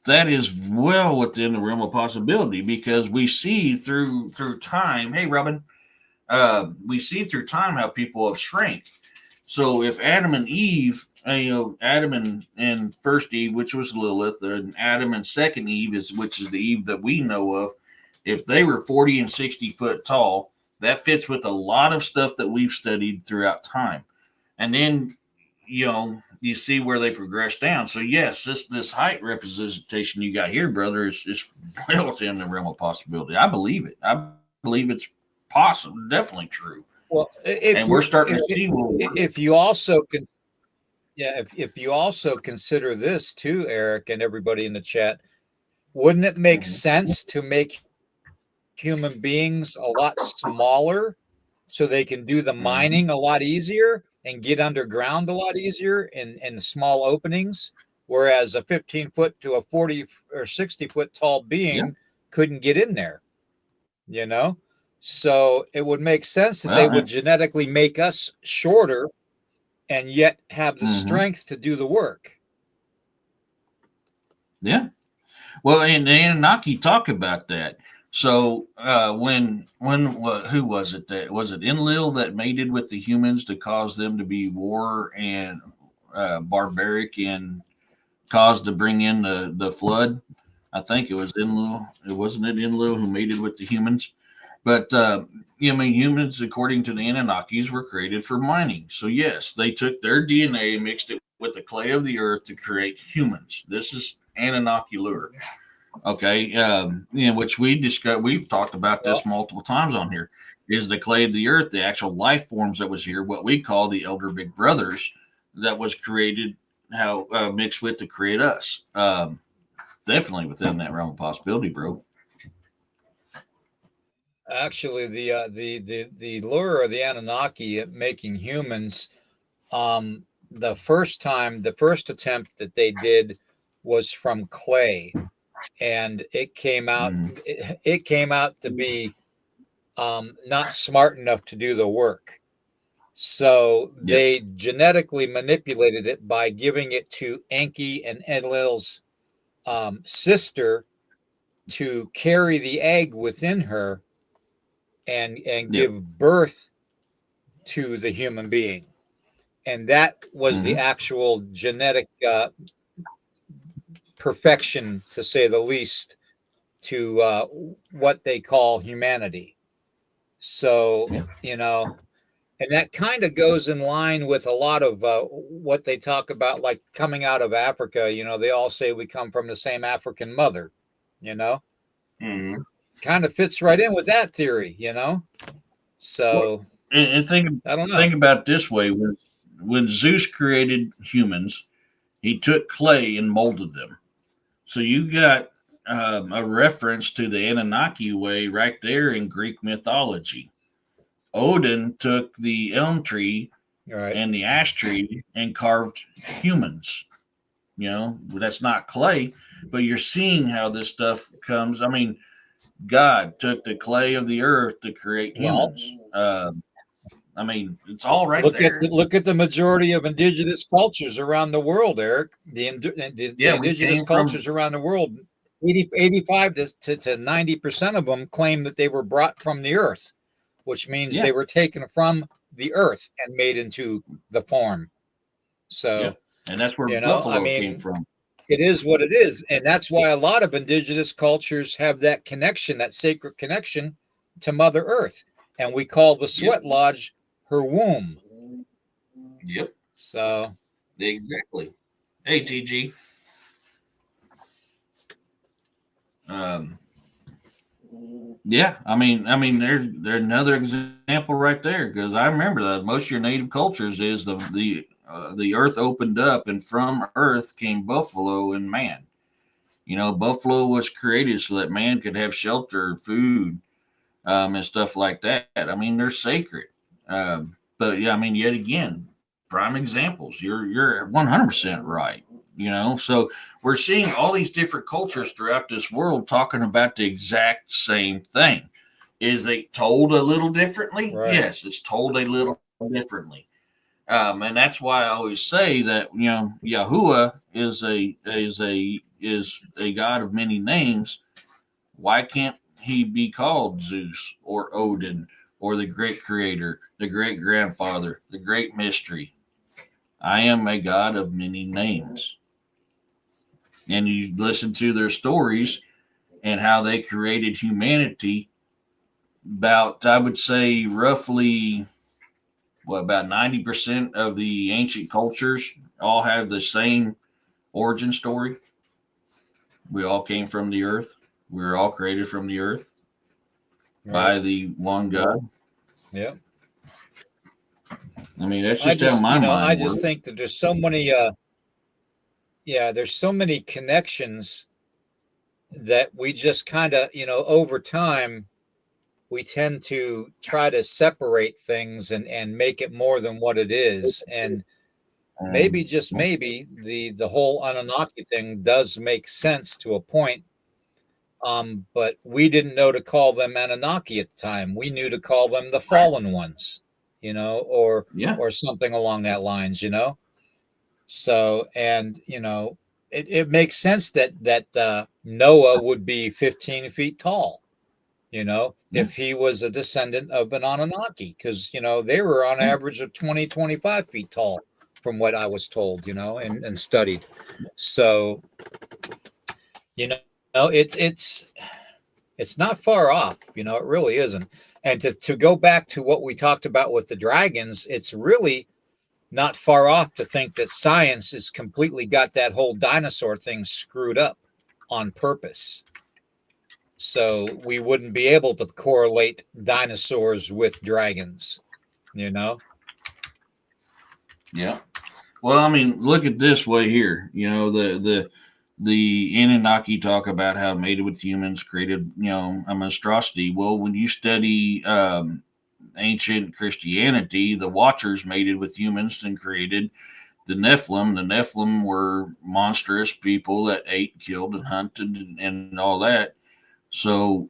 that is well within the realm of possibility, because we see through time. Hey, Robin, we see through time how people have shrank. So if Adam and Eve, you know, Adam and first Eve, which was Lilith, and Adam and second Eve, which is the Eve that we know of, if they were 40 and 60 foot tall, that fits with a lot of stuff that we've studied throughout time. And then, you know, you see where they progress down. So yes, this height representation you got here, brother, is well within the realm of possibility. I believe it. I believe it's possible, definitely true. Well, and we're starting to see if you also can, yeah, if you also consider this too, Eric, and everybody in the chat, wouldn't it make sense to make human beings a lot smaller so they can do the mining a lot easier and get underground a lot easier in small openings, whereas a 15 foot to a 40 or 60 foot tall being couldn't get in there, you know? So it would make sense that they would genetically make us shorter and yet have the strength to do the work. Yeah. Well, and the Anunnaki talk about that. So when who was it? That was it Enlil that mated with the humans to cause them to be war and barbaric and caused to bring in the flood? I think it was Enlil. It wasn't it Enlil who mated with the humans. But you know, I mean, humans, according to the Anunnakis, were created for mining. So yes, they took their DNA and mixed it with the clay of the earth to create humans. This is Anunnaki lore. Okay, you know, which we've talked about this multiple times on here, is the clay of the earth, the actual life forms that was here, what we call the elder big brothers, that was created, how mixed with to create us. Definitely within that realm of possibility, bro. Actually, the lure of the Anunnaki at making humans, the first attempt that they did was from clay, and it came out it came out to be not smart enough to do the work. So they genetically manipulated it by giving it to Enki and Enlil's sister to carry the egg within her and give birth to the human being. And that was the actual genetic perfection, to say the least, to what they call humanity. So, you know, and that kind of goes in line with a lot of what they talk about, like coming out of Africa. You know, they all say we come from the same African mother, you know. Kind of fits right in with that theory, you know. So, and I don't know. Think about it this way: when Zeus created humans, he took clay and molded them. So you got a reference to the Anunnaki way right there in Greek mythology. Odin took the elm tree and the ash tree and carved humans. You know, that's not clay, but you're seeing how this stuff comes. I mean, God took the clay of the earth to create humans. I mean, it's all right there. Look at the majority of indigenous cultures around the world, Eric. The indigenous cultures around the world, 85 to 90% of them claim that they were brought from the earth, which means they were taken from the earth and made into the form. So, and that's where buffalo came from. It is what it is. And that's why a lot of indigenous cultures have that connection, that sacred connection to Mother Earth. and we call the sweat lodge her womb. Yep. So Exactly. Hey, TG. Yeah, I mean, there's another example right there, because I remember that most of your native cultures is the earth opened up, and from earth came buffalo and man. Buffalo was created so that man could have shelter, food, and stuff like that. I mean, they're sacred. But yeah, I mean, yet again, prime examples. You're 100% right. So we're seeing all these different cultures throughout this world talking about the exact same thing. Is it told a little differently? Right. Yes, it's told a little differently. And that's why I always say that Yahuwah is a God of many names. Why can't he be called Zeus or Odin or the great creator, the great grandfather, the great mystery? I am a God of many names. And you listen to their stories and how they created humanity. About, I would say, roughly, about 90% of the ancient cultures all have the same origin story. We all came from the earth. We were all created from the earth by the one God. Yeah. I mean, that's just how my mind I works. just think that there's so many there's so many connections that we just kind of, over time we tend to try to separate things and make it more than what it is. And maybe, just maybe, the whole Anunnaki thing does make sense to a point. But we didn't know to call them Anunnaki at the time. We knew to call them the fallen ones, or something along that lines, So, and it makes sense that Noah would be 15 feet tall, if he was a descendant of an Anunnaki, because they were on average of 20, 25 feet tall, from what I was told, and studied. So, it's not far off, it really isn't. And to go back to what we talked about with the dragons, it's really not far off to think that science has completely got that whole dinosaur thing screwed up on purpose. So we wouldn't be able to correlate dinosaurs with dragons, Yeah. Well, I mean, look at this way here. The Anunnaki talk about how mated with humans created, a monstrosity. Well, when you study ancient Christianity, the Watchers mated with humans and created the Nephilim. The Nephilim were monstrous people that ate, killed, and hunted and all that. So,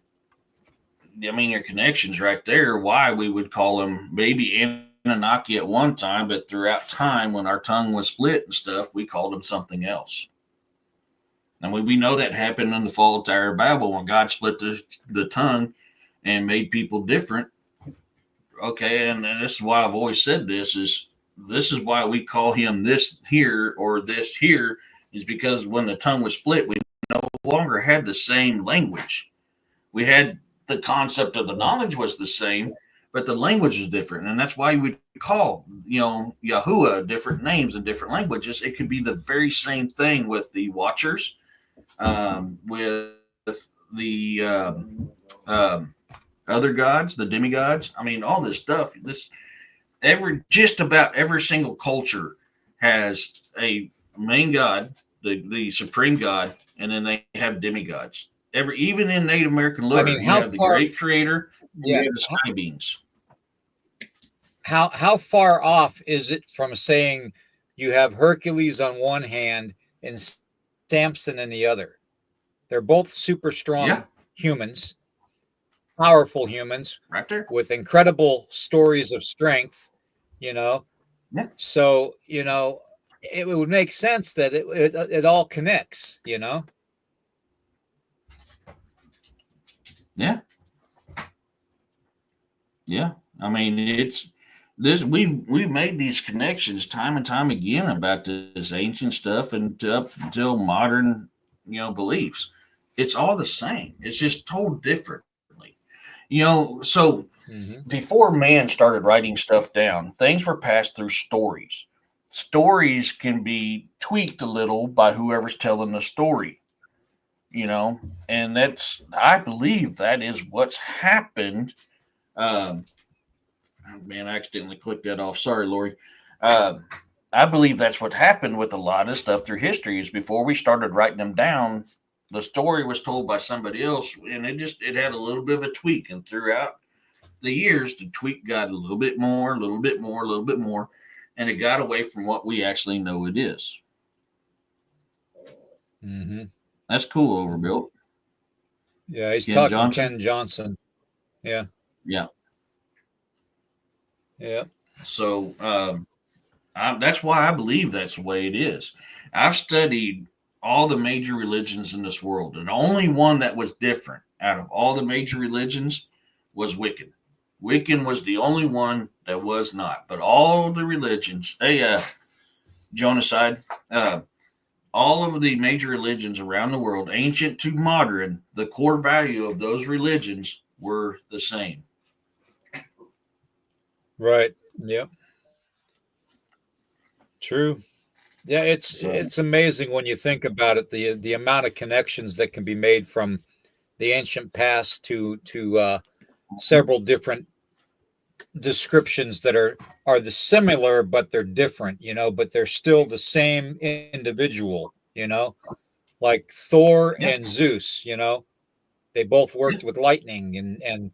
I mean, your connections right there, why we would call them maybe Anunnaki at one time, but throughout time, when our tongue was split and stuff, we called them something else. And we know that happened in the fall of Tower of Babel when God split the tongue and made people different. Okay, and this is why I've always said this is why we call him this here or this here, is because when the tongue was split, we no longer had the same language. We had the concept of the knowledge was the same, but the language is different. And that's why we call, Yahuwah different names in different languages. It could be the very same thing with the Watchers, with the other gods, the demigods. I mean, all this stuff. Just about every single culture has a main god, the supreme god, and then they have demigods. Even in Native American lore, you have the great creator, you have the sky beings. How far off is it from saying you have Hercules on one hand and Samson in the other? They're both super strong humans, powerful humans, right there, with incredible stories of strength, So, it would make sense that it all connects, Yeah. Yeah. I mean, it's this we've made these connections time and time again about this ancient stuff and up until modern, beliefs. It's all the same. It's just told differently. So Mhm. before man started writing stuff down, things were passed through stories. Stories can be tweaked a little by whoever's telling the story, and I believe that is what's happened. Um, oh, man, I accidentally clicked that off. Sorry, Lori. Um, I believe that's what happened with a lot of stuff through history is before we started writing them down, the story was told by somebody else, and it had a little bit of a tweak, and throughout the years, the tweak got a little bit more, a little bit more, a little bit more, and it got away from what we actually know it is. Mhm. That's cool, Overbuilt. Yeah, he's Ken talking Johnson. Ken Johnson. Yeah. Yeah. Yeah. So that's why I believe that's the way it is. I've studied all the major religions in this world, and the only one that was different out of all the major religions was Wiccan. Wiccan was the only one that was not, but all the religions, Jonaside, uh, all of the major religions around the world, ancient to modern, the core value of those religions were the same. Right. Yep. True. Yeah, So, it's amazing when you think about it, the amount of connections that can be made from the ancient past to several different descriptions that are the similar, but they're different, but they're still the same individual, like Thor yeah, and Zeus, they both yeah, worked with lightning and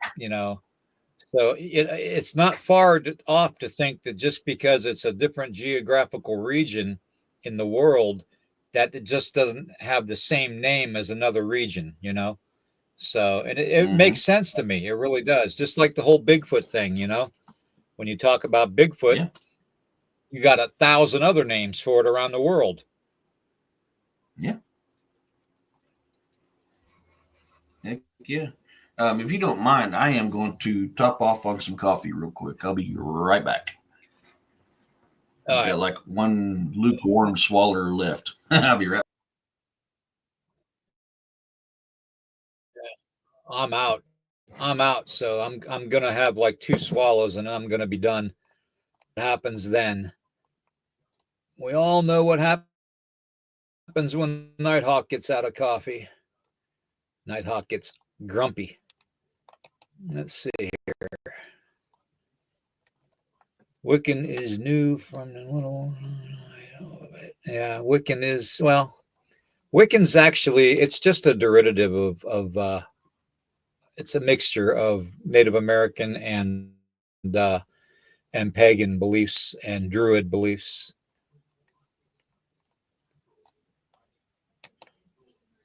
so it's not far off to think that just because it's a different geographical region in the world, that it just doesn't have the same name as another region. So, and it hmm makes sense to me. It really does. Just like the whole Bigfoot thing. When you talk about Bigfoot, yeah, you got 1,000 other names for it around the world. yeah, heck yeah. If you don't mind, I am going to top off on some coffee real quick. I'll be right back. All I've right, got like one lukewarm swallower left. I'll be right. I'm out. I'm out. So I'm gonna have like 2 swallows and I'm gonna be done. What happens then? We all know what happens when Nighthawk gets out of coffee. Nighthawk gets grumpy. Let's see here. Wiccan is new from the little. Yeah, Wiccan is Wiccan's actually it's just a derivative of it's a mixture of Native American uh, and pagan beliefs and Druid beliefs.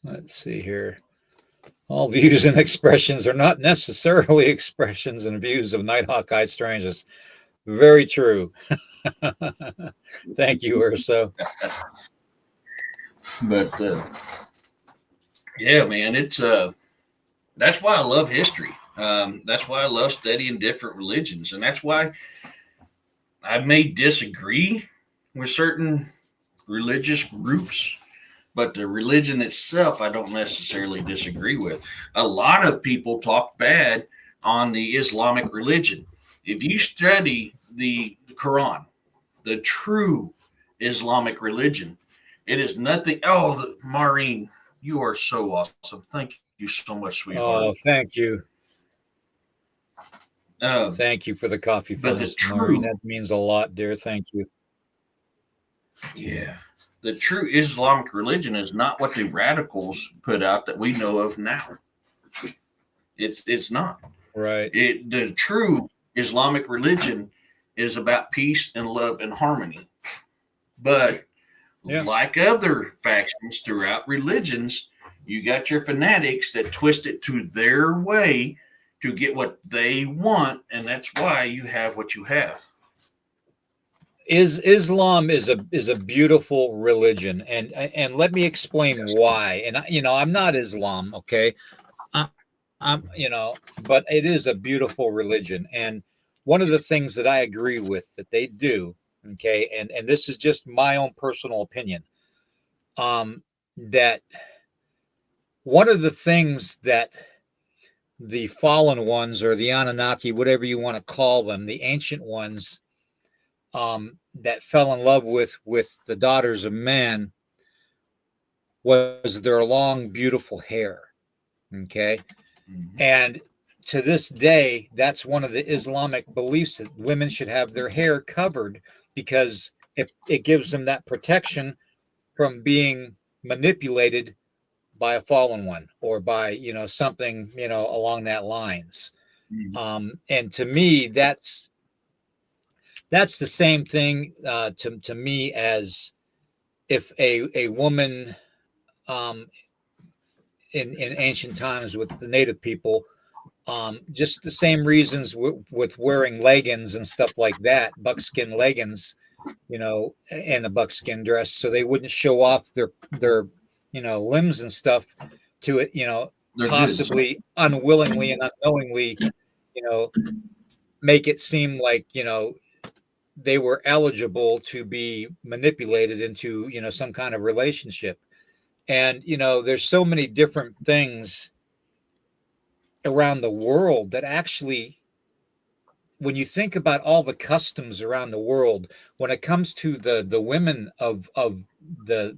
Let's see here. All views and expressions are not necessarily expressions and views of Nighthawk Eye Strangeness. Very true. Thank you, Urso. But yeah, man, it's that's why I love history. That's why I love studying different religions, and that's why I may disagree with certain religious groups, but the religion itself, I don't necessarily disagree with. A lot of people talk bad on the Islamic religion. If you study the Quran, the true Islamic religion, it is nothing. Oh, Maureen, you are so awesome. Thank you so much, sweetheart. Oh, thank you. Um, Thank you for the coffee but the first, Maureen. true, That means a lot, dear. Thank you. yeah, the true Islamic religion is not what the radicals put out that we know of now. It's not. Right. The true Islamic religion is about peace and love and harmony. But Yeah. like other factions throughout religions, you got your fanatics that twist it to their way to get what they want, and that's why you have what you have. Islam is a beautiful religion, and let me explain Yes. why. And I'm not Islam, okay? I, but it is a beautiful religion, and one of the things that I agree with that they do, okay, and this is just my own personal opinion, that one of the things that the fallen ones, or the Anunnaki, whatever you want to call them, the ancient ones, that fell in love with the daughters of man, was their long, beautiful hair. Okay. Mhm. And to this day, that's one of the Islamic beliefs, that women should have their hair covered, because it gives them that protection from being manipulated by a fallen one, or by, something, along that lines. Mhm. And to me, that's the same thing, to me, as if a woman, um, in ancient times with the native people, just the same reasons with wearing leggings and stuff like that, buckskin leggings, and a buckskin dress, so they wouldn't show off their limbs and stuff to it, They're goods. possibly unwillingly and unknowingly, you know, make it seem like, they were eligible to be manipulated into, some kind of relationship. And, there's so many different things around the world that actually, when you think about all the customs around the world, when it comes to the women of the,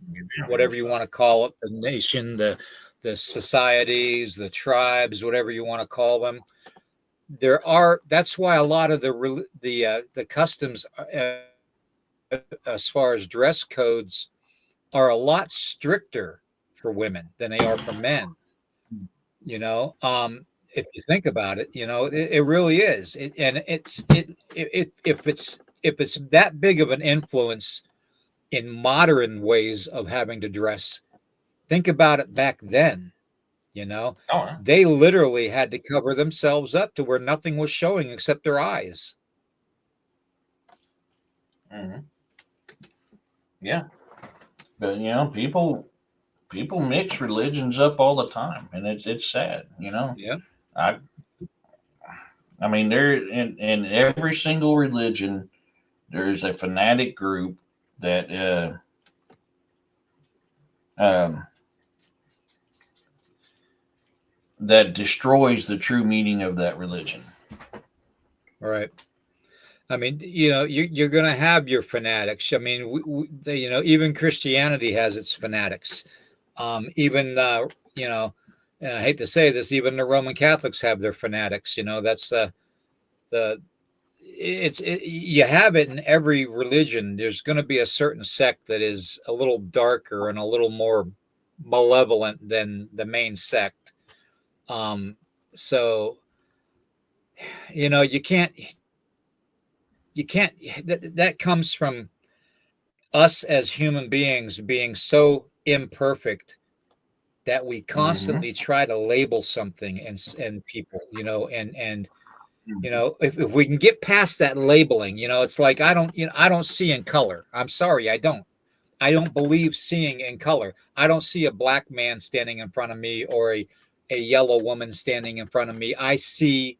whatever you want to call it, the nation, the societies, the tribes, whatever you want to call them, that's why a lot of the customs, as far as dress codes, are a lot stricter for women than they are for men. you know if you think about it, it really is. And if it's that big of an influence in modern ways of having to dress, think about it back then. you know Oh, yeah. they literally had to cover themselves up to where nothing was showing except their eyes. Mhm. Yeah. But people mix religions up all the time, and it's sad. Yeah. I I mean, there in every single religion, there is a fanatic group that um, that destroys the true meaning of that religion. All right. I mean, you're going to have your fanatics. I mean, even Christianity has its fanatics. Even, and I hate to say this, even the Roman Catholics have their fanatics. That's the you have it in every religion. There's going to be a certain sect that is a little darker and a little more malevolent than the main sect. So, you can't that comes from us as human beings being so imperfect that we Hmm. constantly try to label something and people, and if we can get past that labeling, it's like, I don't see in color. I'm sorry, I don't believe seeing in color. I don't see a black man standing in front of me, or a yellow woman standing in front of me. I see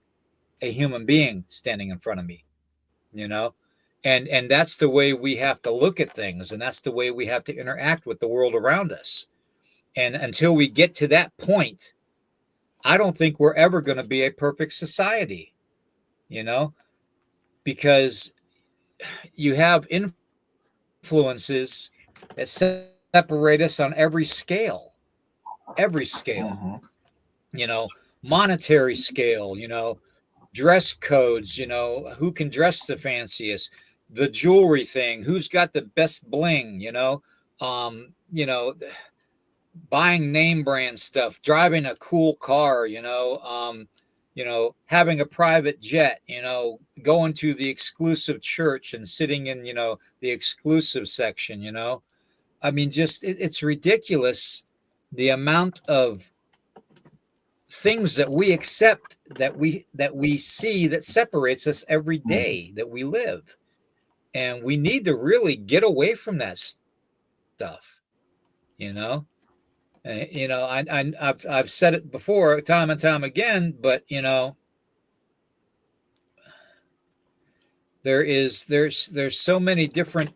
a human being standing in front of me, you know and that's the way we have to look at things, and that's the way we have to interact with the world around us. And until we get to that point, I don't think we're ever going to be a perfect society, you know because you have influences that separate us on every scale, Hmm. you know monetary scale, dress codes, who can dress the fanciest, the jewelry thing, who's got the best bling, um, you know, buying name brand stuff, driving a cool car, having a private jet, going to the exclusive church and sitting in, the exclusive section, I mean, just it's ridiculous the amount of things that we accept, that we see, that separates us every day that we live. And we need to really get away from that stuff, you know I've said it before, time and time again, but there's so many different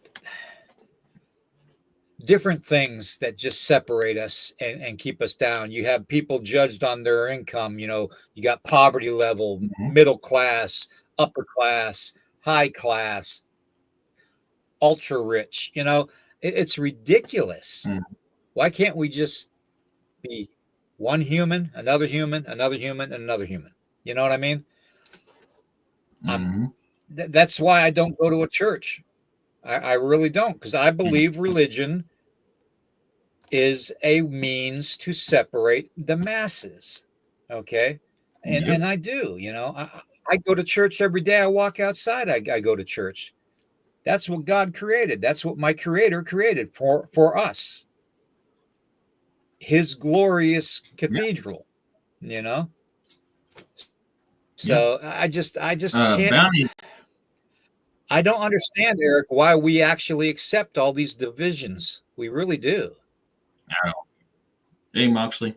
different things that just separate us and keep us down. You have people judged on their income. You got poverty level, Mhm. middle class, upper class, high class, ultra rich. It's ridiculous. Mm. Why can't we just be one human, another human, another human, and another human? You know what I mean? Mhm. That's why I don't go to a church. I really don't, because I believe religion is a means to separate the masses. Okay. And Yep. and I do, I go to church every day. I walk outside. I go to church. That's what God created. That's what my creator created for us. His glorious Yeah. cathedral, you know? Yeah. So I just can't. Bounty. I don't understand, Eric, why we actually accept all these divisions. We really do. Hey, Moxley.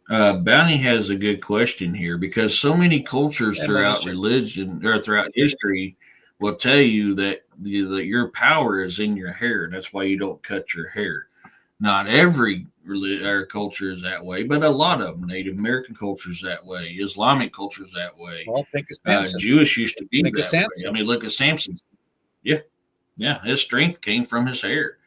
Bounty has a good question here because so many cultures And throughout militia. religion or throughout history will tell you that your power is in your hair. That's why you don't cut your hair. Not every culture is that way, but a lot of them. Native American culture is that way. Islamic culture is that way. Well, think of Samson. Jewish used to be Think of that way. I Samson. mean, look at Samson. Yeah, yeah, his strength came from his hair.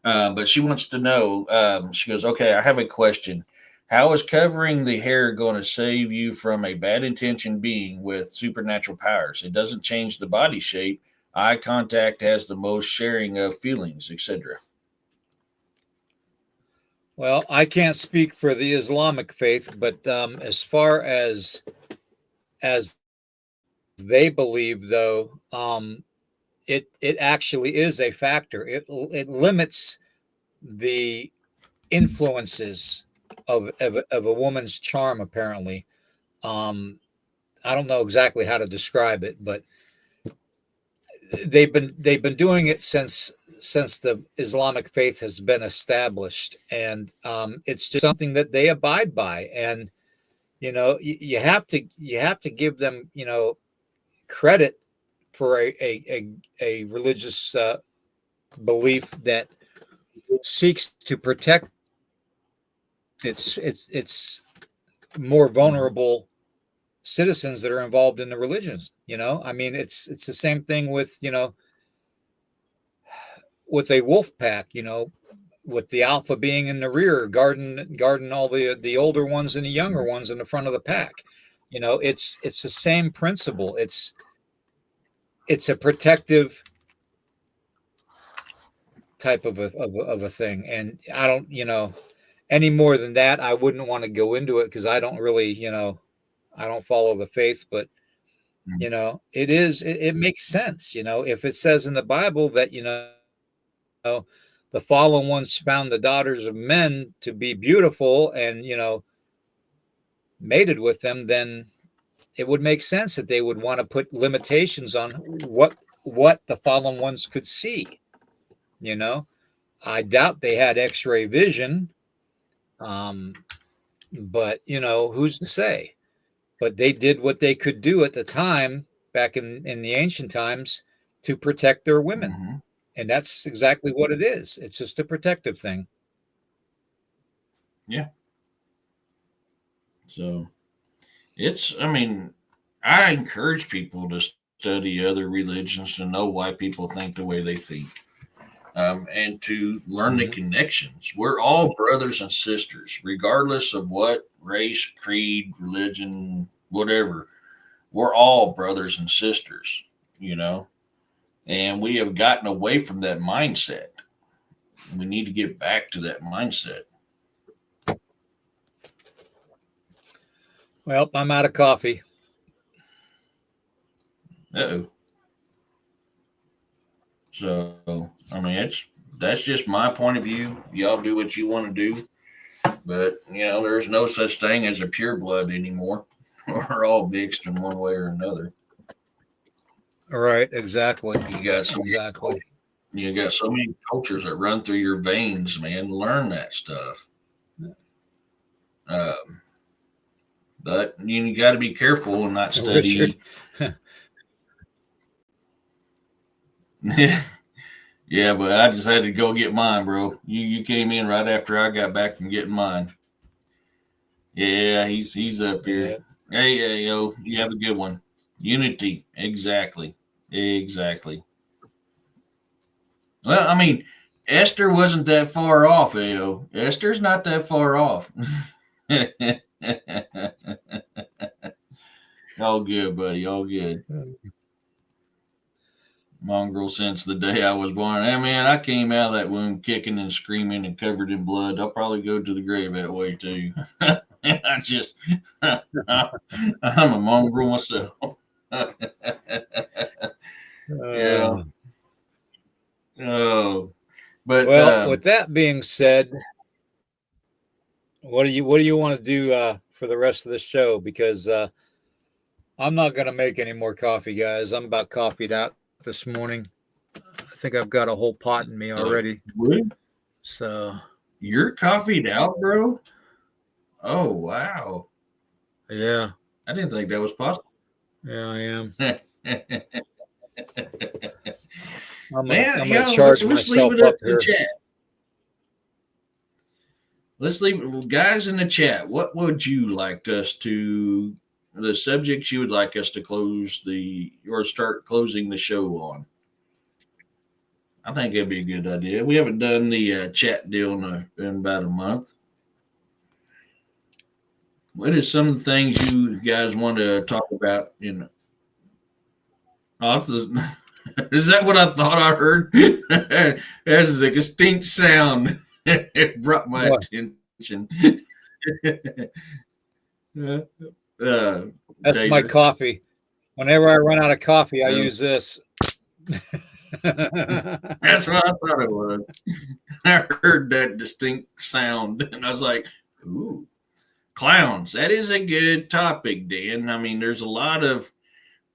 But she wants to know. She goes, "Okay, I have a question. How is covering the hair going to save you from a bad intentioned being with supernatural powers? It doesn't change the body shape. Eye contact has the most sharing of feelings, etc." Well, I can't speak for the Islamic faith, but as far as they believe, though, it actually is a factor. It limits the influences of a woman's charm. Apparently, um, I don't know exactly how to describe it, but they've been doing it since the Islamic faith has been established, and it's just something that they abide by. And you have to give them credit for a religious belief that seeks to protect its more Mhm. vulnerable citizens that are involved in the religions. I mean, it's the same thing with a wolf pack. With the alpha being in the rear, guarding all the older ones and the younger ones in the front of the pack. It's the same principle. It's a protective type of a thing. And I don't, any more than that, I wouldn't want to go into it, because I don't really, I don't follow the faith. But it makes sense. If it says in the Bible that the fallen ones found the daughters of men to be beautiful, and mated with them, then it would make sense that they would want to put limitations on what the fallen ones could see. you know I doubt they had x-ray vision. um but who's to say? But they did what they could do at the time, back in the ancient times, to protect their women. Mhm. And that's exactly what it is. It's just a protective thing. Yeah. So I mean, I encourage people to study other religions to know why people think the way they think, and to learn the Mhm. connections. We're all brothers and sisters, regardless of what race, creed, religion, whatever. We're all brothers and sisters, you know, and we have gotten away from that mindset. We need to get back to that mindset. Well, I'm out of coffee. Uh-oh. So, I mean, that's just my point of view. Y'all do what you want to do, but there's no such thing as a pure blood anymore. We're all mixed in one way or another. Right, exactly. You got so Exactly. you got so many cultures that run through your veins, man. Learn that stuff. Um, but you got to be careful and not Richard. study. Yeah, Yeah, but I just had to go get mine, bro. You came in right after I got back from getting mine. Yeah, he's up Yeah. here. Hey, yo, you have a good one. Unity, exactly. Well, I mean, Esther wasn't that far off, Ayo. Esther's not that far off. All good, buddy. All good. Mongrel since the day I was born. Hey, man, I came out of that womb kicking and screaming and covered in blood. I'll probably go to the grave that way, too. I'm a mongrel myself. Yeah. Oh, but Well, with that being said, what do you want to do for the rest of the show? Because I'm not going to make any more coffee, guys. I'm about coffeeed out this morning. I think I've got a whole pot in me already. So you're coffeeed out, bro? Oh, wow. Yeah. I didn't think that was possible. Yeah, I am. I'm Man, going to charge let's myself leave it up up in the here. chat. Let's leave it, guys, in the chat. What would you like us to, the subjects you would like us to close or start closing the show on? I think that'd be a good idea. We haven't done the chat deal in about a month. What is some of the things you guys want to talk about? Is that what I thought I heard? That's a distinct sound. It brought my attention. That's my coffee. Whenever I run out of coffee, I use this. That's what I thought it was. I heard that distinct sound, and I was like, ooh. Clowns. That is a good topic, Dan. I mean, there's a lot of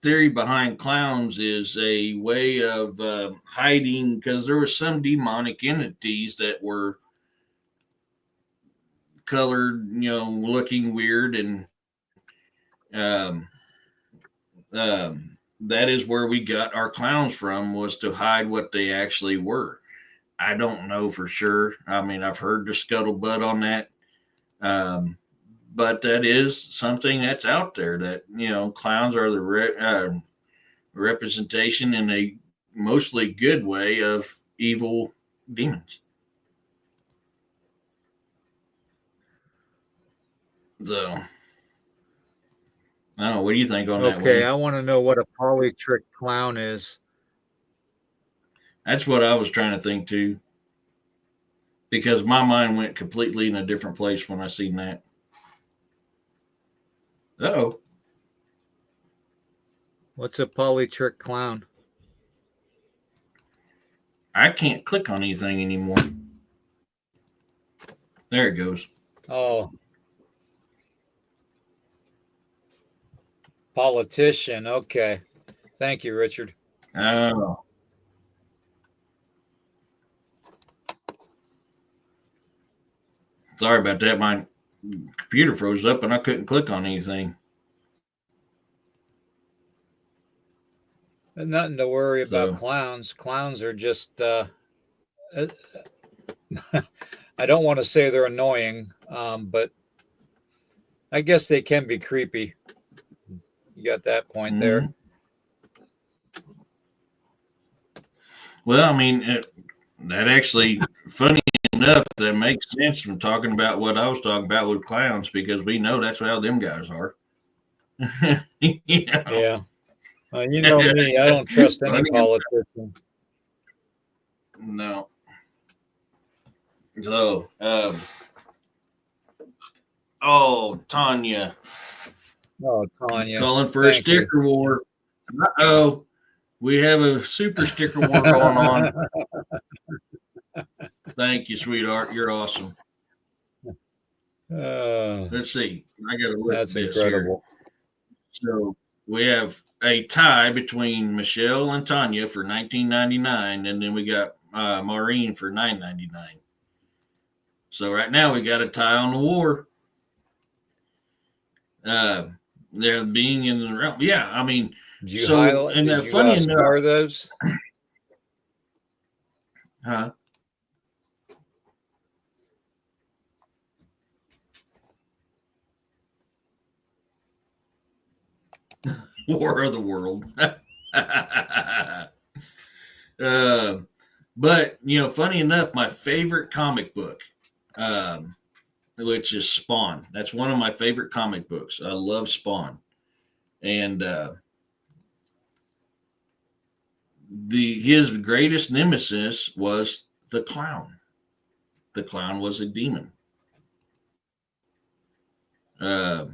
theory behind clowns is a way of hiding, because there were some demonic entities that were colored, looking weird, and that is where we got our clowns from, was to hide what they actually were. I don't know for sure. I mean, I've heard the scuttlebutt on that. But that is something that's out there, that, clowns are the representation in a mostly good way of evil demons. So, I don't know. What do you think on that? Okay, I want to know what a polytrick clown is. That's what I was trying to think too, because my mind went completely in a different place when I seen that. Uh-oh. What's a polytrick clown? I can't click on anything anymore. There it goes. Oh. Politician. Okay. Thank you, Richard. Oh. Sorry about that. My computer froze up and I couldn't click on anything. Nothing to worry about clowns. Clowns are just, I don't want to say they're annoying, but I guess they can be creepy. You got that point there. Well, I mean, that actually, funny enough, that makes sense from talking about what I was talking about with clowns, because we know that's how them guys are. Yeah. You know me, I don't trust any politician. No. So, Tanya. Oh, Tanya. Calling for a sticker war. Uh-oh. We have a super sticker war going on. Thank you, sweetheart. You're awesome. Let's see. I got to look at this. That's incredible. Here. So we have a tie between Michelle and Tanya for $19.99, and then we got Maureen for $9.99. So right now we got a tie on the war. They're being in the realm. Yeah, I mean, funny enough, those? Huh? War of the World. But funny enough, my favorite comic book, which is Spawn. That's one of my favorite comic books. I love Spawn, and his greatest nemesis was the clown. The clown was a demon. I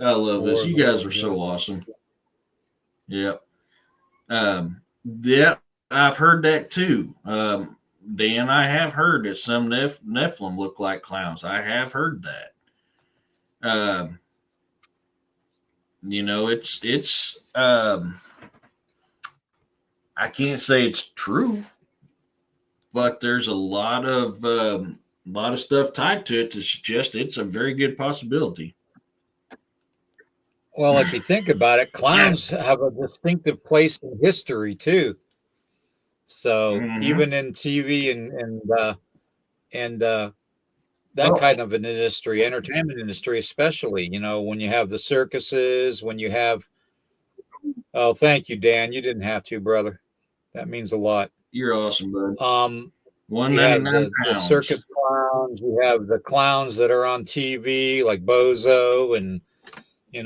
love this. You guys are so awesome. Yep. Yeah, I've heard that too. Dan, I have heard that some Nephilim look like clowns. I have heard that. It's I can't say it's true, but there's a lot of stuff tied to it to suggest it's a very good possibility. Well, if you think about it, clowns have a distinctive place in history too. So even in TV and that kind of an industry, entertainment industry, especially, when you have the circuses, when you have, oh, thank you, Dan. You didn't have to, brother. That means a lot. You're awesome, bud. You have the £199. circus clowns. You have the clowns that are on TV, like Bozo and,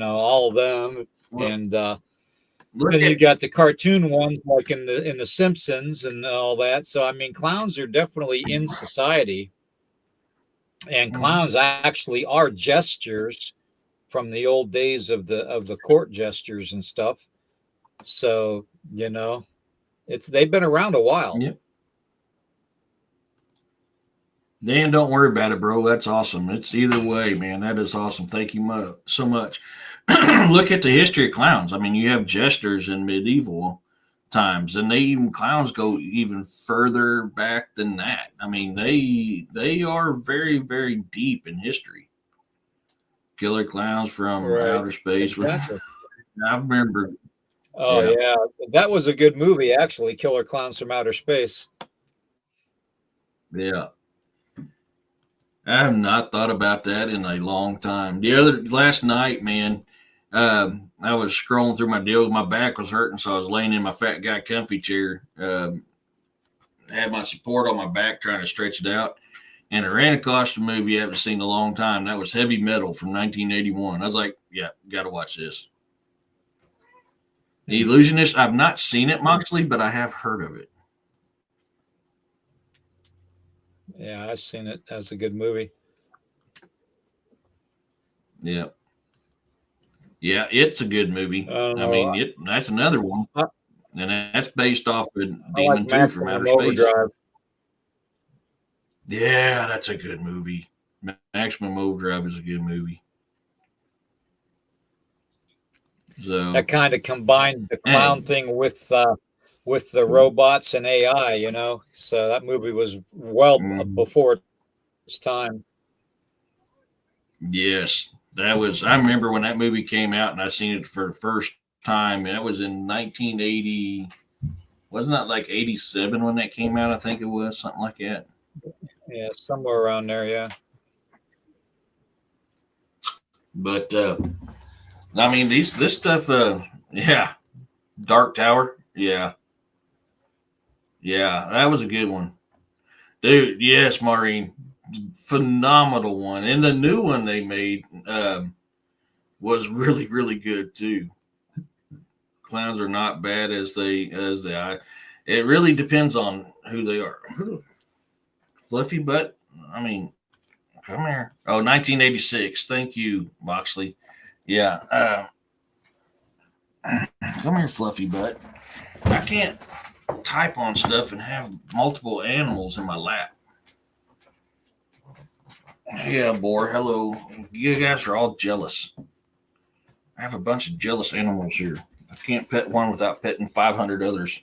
all of them. Well, and then you got the cartoon ones like in the Simpsons and all that. So, I mean, clowns are definitely in society. And clowns actually are gestures from the old days of the court gestures and stuff. So, they've been around a while. Yep. Dan, don't worry about it, bro. That's awesome. It's either way, man. That is awesome. Thank you so much. Look at the history of clowns. I mean, you have jesters in medieval times, and clowns go even further back than that. I mean, they are very, very deep in history. Killer clowns from outer space. Exactly. I remember. Oh yeah, that was a good movie, actually. Killer Clowns from Outer Space. Yeah. I have not thought about that in a long time. Last night, man, I was scrolling through my deal. My back was hurting, so I was laying in my fat guy comfy chair. Had my support on my back, trying to stretch it out. And I ran across the movie I haven't seen in a long time. That was Heavy Metal from 1981. I was like, yeah, got to watch this. The Illusionist, I've not seen it, Moxley, but I have heard of it. Yeah, I've seen it. That's a good movie. Yeah. Yeah, it's a good movie. I mean, that's another one. And that's based off of Demon 2 from Outer Space. Yeah, that's a good movie. Maximum Overdrive is a good movie. So that kind of combined the clown thing with the robots and AI, So that movie was well before its time. Yes, I remember when that movie came out and I seen it for the first time. And that was in 1980. Wasn't that like 87 when that came out? I think it was something like that. Yeah, somewhere around there. Yeah. But I mean, this stuff. Yeah, Dark Tower. Yeah, that was a good one, dude. Yes, Maureen, phenomenal one, and the new one they made was really, really good too. Clowns are not bad as they are. It really depends on who they are. Fluffy butt. I mean, come here. Oh, 1986. Thank you, Moxley. Yeah. Come here, Fluffy butt. I can't type on stuff and have multiple animals in my lap. Yeah, boy. Hello. You guys are all jealous. I have a bunch of jealous animals here. I can't pet one without petting 500 others.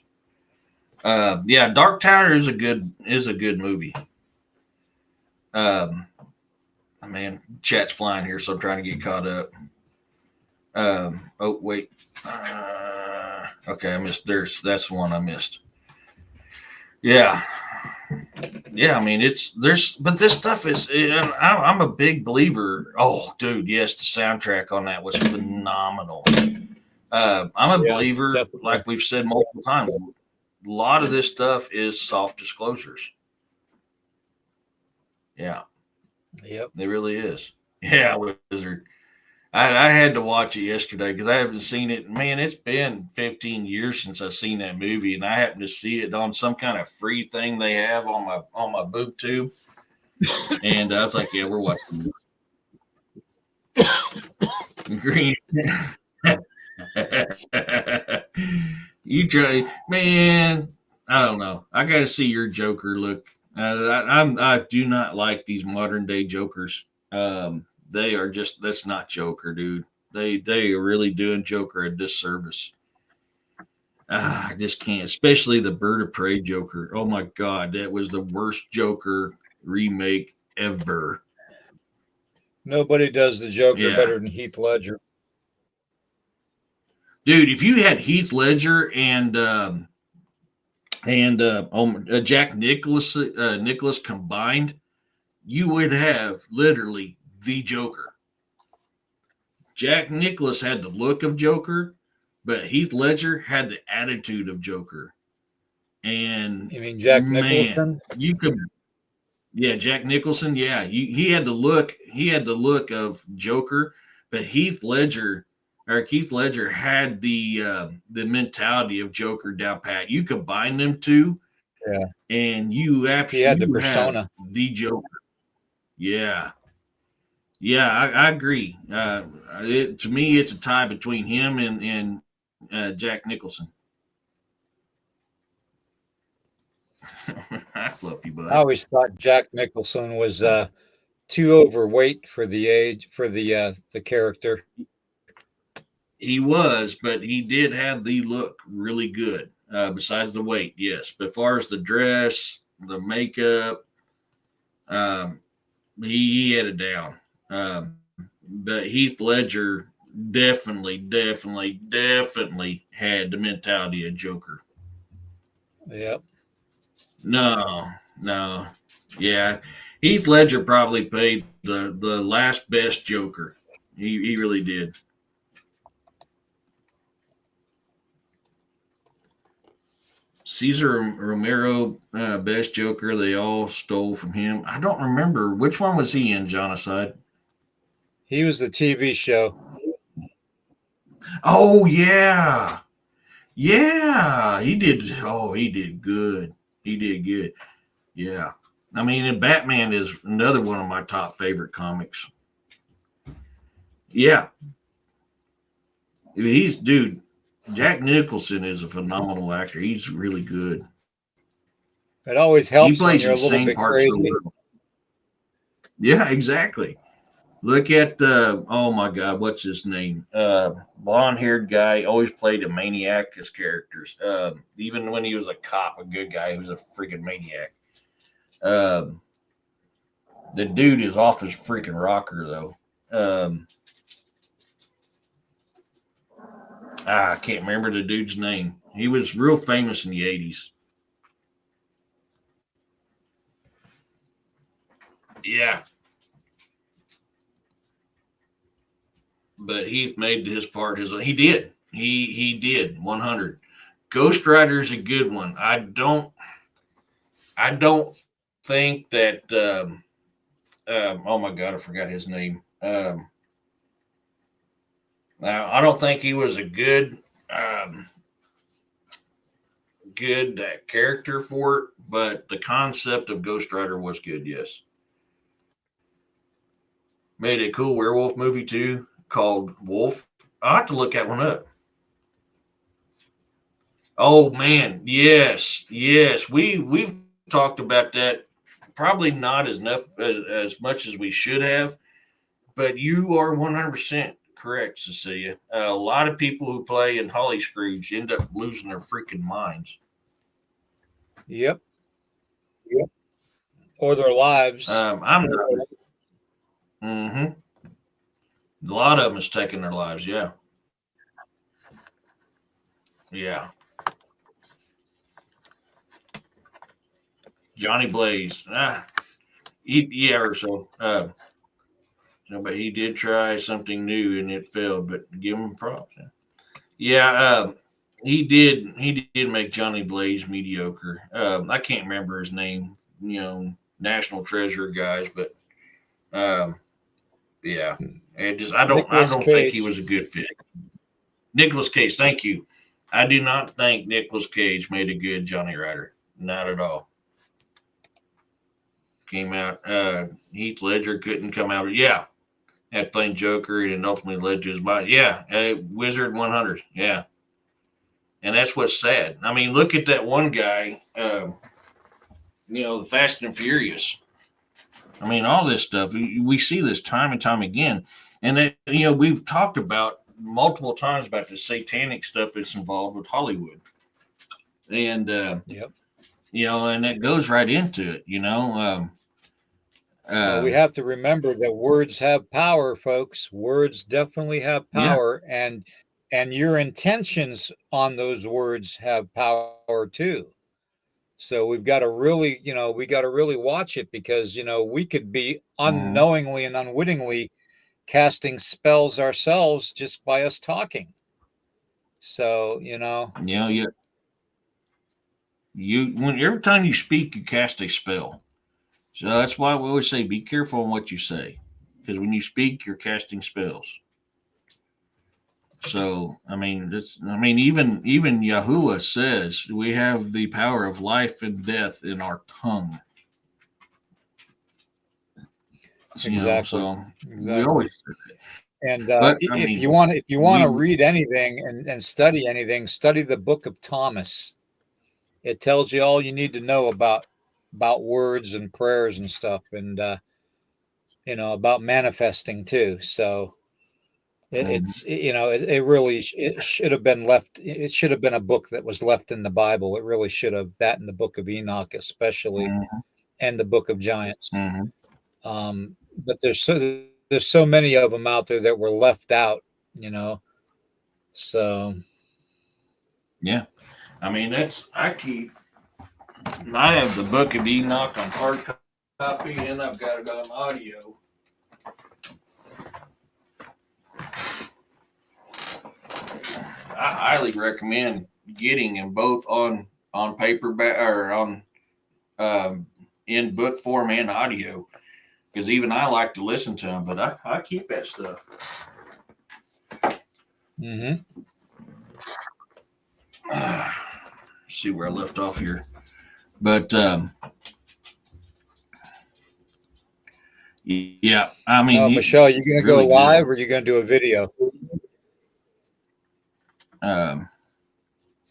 Yeah, Dark Tower is a good movie. Man, chat's flying here, so I'm trying to get caught up. Oh wait. Okay, I missed. That's the one I missed. Yeah, yeah. I mean, but this stuff is. And I'm a big believer. Oh, dude, yes, the soundtrack on that was phenomenal. I'm a Yeah, believer, definitely. like we've said multiple times. A lot of this stuff is soft disclosures. Yeah, Yep. it really is. Yeah, Wizard. I had to watch it yesterday because I haven't seen it. Man, it's been 15 years since I've seen that movie, and I happened to see it on some kind of free thing they have on my boob tube, and I was like, "Yeah, we're watching Green." You try, man. I don't know. I got to see your Joker look. I do not like these modern day Jokers. They are just that's not Joker, dude. They are really doing Joker a disservice. I just can't, especially the Bird of Prey Joker. Oh my God, that was the worst Joker remake ever. Nobody does the Joker Yeah, better than Heath Ledger. dude. If you had Heath Ledger and Jack Nicholas combined, you would have literally the Joker. Jack Nicholas had the look of Joker, but Heath Ledger had the attitude of Joker. And You mean Jack man, Nicholson? you could, yeah, Jack Nicholson, yeah, he had the look. He had the look of Joker, but Keith Ledger had the mentality of Joker down pat. You combine them two, Yeah. and He had the you have persona. the Joker. Yeah, yeah, I agree. To me, it's a tie between him and Jack Nicholson. Hi, fluffy I butt. always thought Jack Nicholson was too overweight for the age for the character. He was, but he did have the look really good. Besides the weight, yes. But as far as the dress, the makeup, um, he had it down. But Heath Ledger definitely had the mentality of Joker. Yep. No, no, yeah. Heath Ledger probably played the last best Joker. He really did. Cesar Romero, best Joker. They all stole from him. I don't remember which one was he in. Genocide. He was the TV show. Oh yeah, yeah. He did. Oh, he did good. He did good. Yeah. I mean, and Batman is another one of my top favorite comics. Yeah, he's dude. Jack Nicholson is a phenomenal actor. He's really good. It always He helps when plays you're a little insane bit parts so crazy. well. Yeah, exactly. Look at oh my God, what's his name? Blonde haired guy, always played a maniac as characters. Even when he was a cop, a good guy, he was a freaking maniac. Um, the dude is off his freaking rocker though. I can't remember the dude's name. He was real famous in the 80s. Yeah, but Heath made his part his own. He did. He did 100. Ghost Rider's a good one. I don't think that oh my God, I forgot his name. Now I don't think he was a good character for it, but the concept of Ghost Rider was good. Yes, made a cool werewolf movie too called Wolf. I will have to look that one up. Oh man, yes, yes. We've talked about that. Probably not as much as we should have, but you are 100% correct, Cecilia. A lot of people who play in Holly Scrooge end up losing their freaking minds. Yep. Yep. Or their lives. I'm not. Mm-hmm. A lot of them is taking their lives. Yeah. Yeah. Johnny Blaze. Yeah, or so. But he did try something new and it failed. But give him props. Yeah. He did. He did make Johnny Blaze mediocre. I can't remember his name. National treasure guys, but yeah. It just I don't Nicholas think he was Cage. a good fit. Nicholas Cage. Thank you. I do not think Nicholas Cage made a good Johnny Rider. Not at all. Came out. Heath Ledger couldn't come out. Yeah, had playing Joker and ultimately led to his body. Yeah, Wizard 100. Yeah, and that's what's sad. I mean, look at that one guy. The Fast and Furious. I mean, all this stuff. We see this time and time again, and that we've talked about multiple times about the satanic stuff that's involved with Hollywood, and Yep. and that goes right into it. Well, we have to remember that words have power, folks. Words definitely have Yeah. power, and your intentions on those words have power too. So we've got to really, watch it because, we could be Mhm. unknowingly and unwittingly casting spells ourselves just by us talking. So, Yeah. Every time you speak, you cast a spell. So that's why we always say be careful on what you say, because when you speak, you're casting spells. So even Yahuwah says we have the power of life and death in our tongue. exactly. So we Exactly. always. And But if you want to we read anything and study anything, study the Book of Thomas. It tells you all you need to know about words and prayers and stuff, and about manifesting too. So it really it should have been left. It should have been a book that was left in the Bible. It really should have, that in the Book of Enoch, especially, Mhm, and the Book of Giants. mhm. But there's so many of them out there that were left out. So Yeah. I mean I have the Book of Enoch on hard copy, and I've got it on audio. I highly recommend getting them both on paperback or on in book form and audio, because even I like to listen to them, but I keep that stuff. mhm. See where I left off here, but yeah, I mean, Michelle, you gonna go really live good. or you gonna do a video? Um,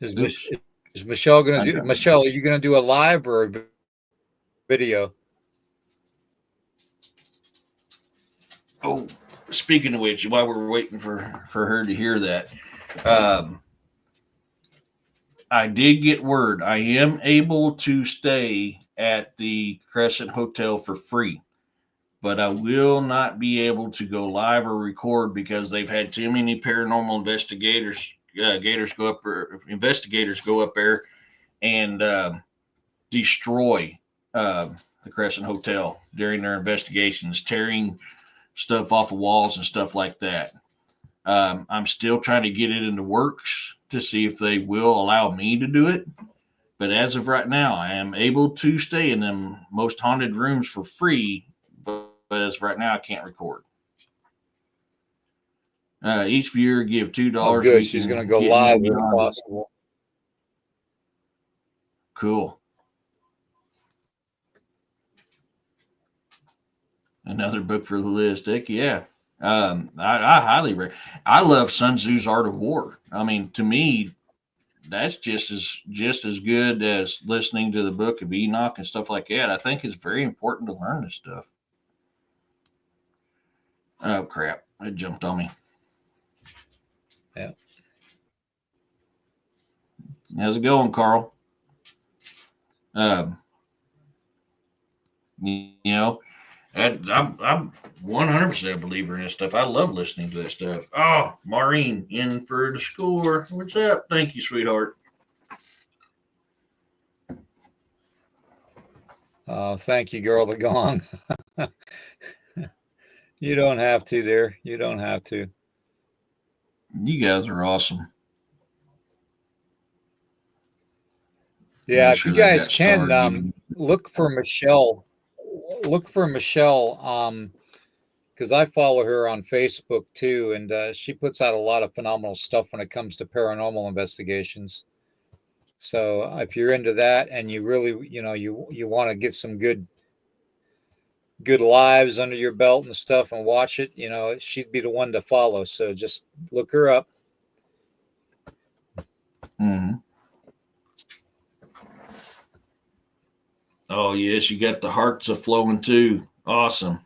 Is, oops, is Michelle gonna I do? got Michelle, are you gonna do a live or a video? Oh, speaking of which, while we're waiting for her to hear that, um, I did get word I am able to stay at the Crescent Hotel for free, but I will not be able to go live or record because they've had too many paranormal investigators go up there and destroy the Crescent Hotel during their investigations, tearing stuff off of walls and stuff like that. I'm still trying to get it in the works to see if they will allow me to do it. But as of right now, I am able to stay in them most haunted rooms for free. But as of right now, I can't record. Each viewer give Oh, $2. good. We She's gonna can go get more live if beyond. possible. Cool. Another book for the list. Heck yeah. I highly I love Sun Tzu's Art of War. I mean, to me, that's just as good as listening to the Book of Enoch and stuff like that. I think it's very important to learn this stuff. Oh crap! It jumped on me. Yeah. How's it going, Carl? Um, you know, And I'm 100% a believer in this stuff. I love listening to that stuff. Oh, Maureen in for the score. What's up? Thank you, sweetheart. Thank you, girl. The gong. You don't have to, dear. You don't have to. You guys are awesome. Yeah, Make if you sure they guys got star can giving. look for Michelle. Look for Michelle, because I follow her on Facebook too, and she puts out a lot of phenomenal stuff when it comes to paranormal investigations. So if you're into that and you really, you want to get some good lives under your belt and stuff and watch it, she'd be the one to follow. So just look her up. Mm-hmm. Oh, yes, you got the hearts a flowing too. Awesome.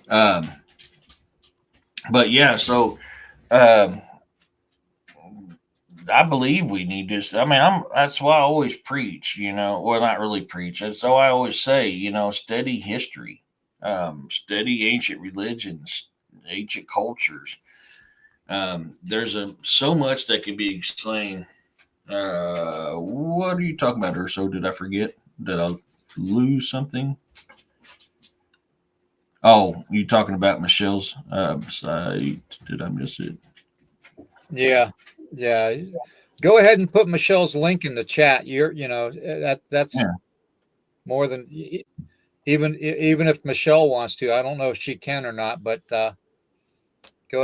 But yeah, so um, I believe we need this. I mean, that's why I always preach, well, not really preach. That's why I always say, study history, study ancient religions, ancient cultures. There's so much that can be explained. What are you talking about, Urso? Did I forget? Did I lose something? Oh, you talking about Michelle's site? Did I miss it? Yeah. Go ahead and put Michelle's link in the chat. That's Yeah. more than even if Michelle wants to. I don't know if she can or not, but go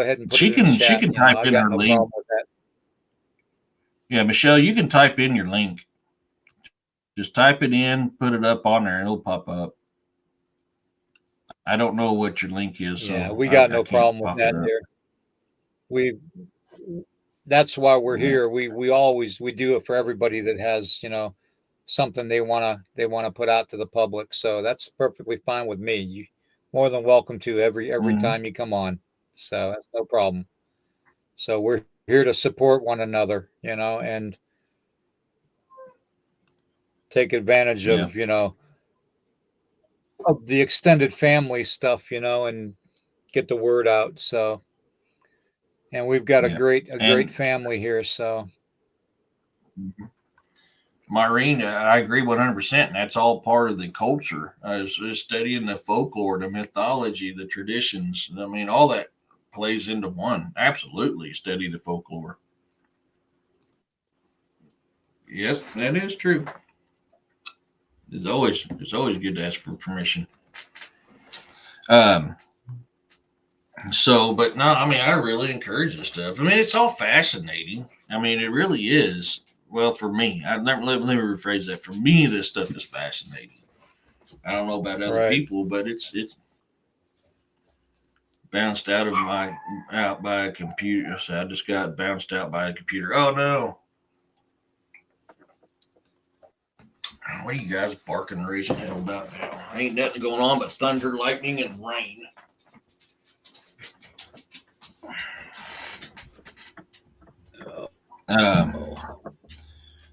ahead and put She it in the can chat. type I in got her no link. problem with that. Yeah, Michelle, you can type in your link. Just type it in, put it up on there, and it'll pop up. I don't know what your link is, Yeah, so we got I no can't problem with pop it that up. there. That's why we're here. We always do it for everybody that has, something they wanna put out to the public. So that's perfectly fine with me. You more than welcome to every time you come on. So that's no problem. So we're here to support one another, and take advantage Yeah. of the extended family stuff, and get the word out. So, and we've got a Yeah. great family here. So, Maureen, I agree 100%. And that's all part of the culture. Is studying the folklore, the mythology, the traditions. I mean, all that plays into one. Absolutely, study the folklore. Yes, that is true. It's always good to ask for permission. Um. So, but no, I mean, I really encourage this stuff. I mean, it's all fascinating. I mean, it really is. Well, for me, let me rephrase that. For me, this stuff is fascinating. I don't know about other right. people, but it's bounced out by a computer. So I just got bounced out by a computer. Oh no! What are you guys barking and raising hell about now? Ain't nothing going on but thunder, lightning, and rain.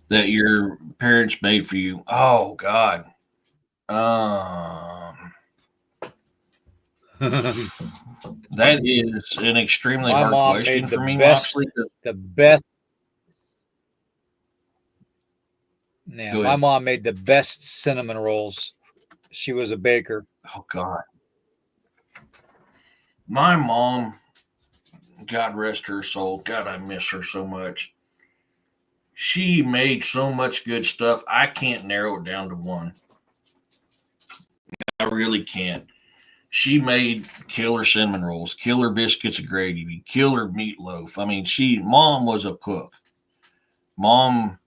That your parents made for you. Oh God. That is an extremely My hard mom question made for me, Moxley. the best. Yeah, Go my ahead. mom made the best cinnamon rolls. She was a baker. Oh God. My mom, God rest her soul. God, I miss her so much. She made so much good stuff. I can't narrow it down to one. I really can't. She made killer cinnamon rolls, killer biscuits of gravy, killer meatloaf. I mean, mom was a cook. Mom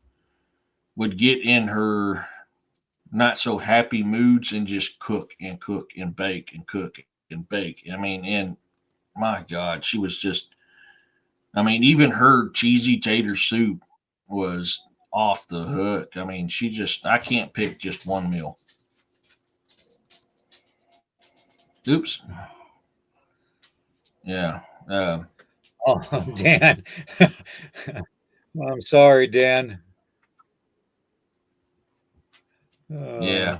would get in her not so happy moods and just cook and cook and bake and cook and bake. I mean, and my God, she was just, I mean, even her cheesy tater soup was off the hook. I mean, I can't pick just one meal. Oops. Yeah. Oh, Dan. I'm sorry, Dan. Yeah.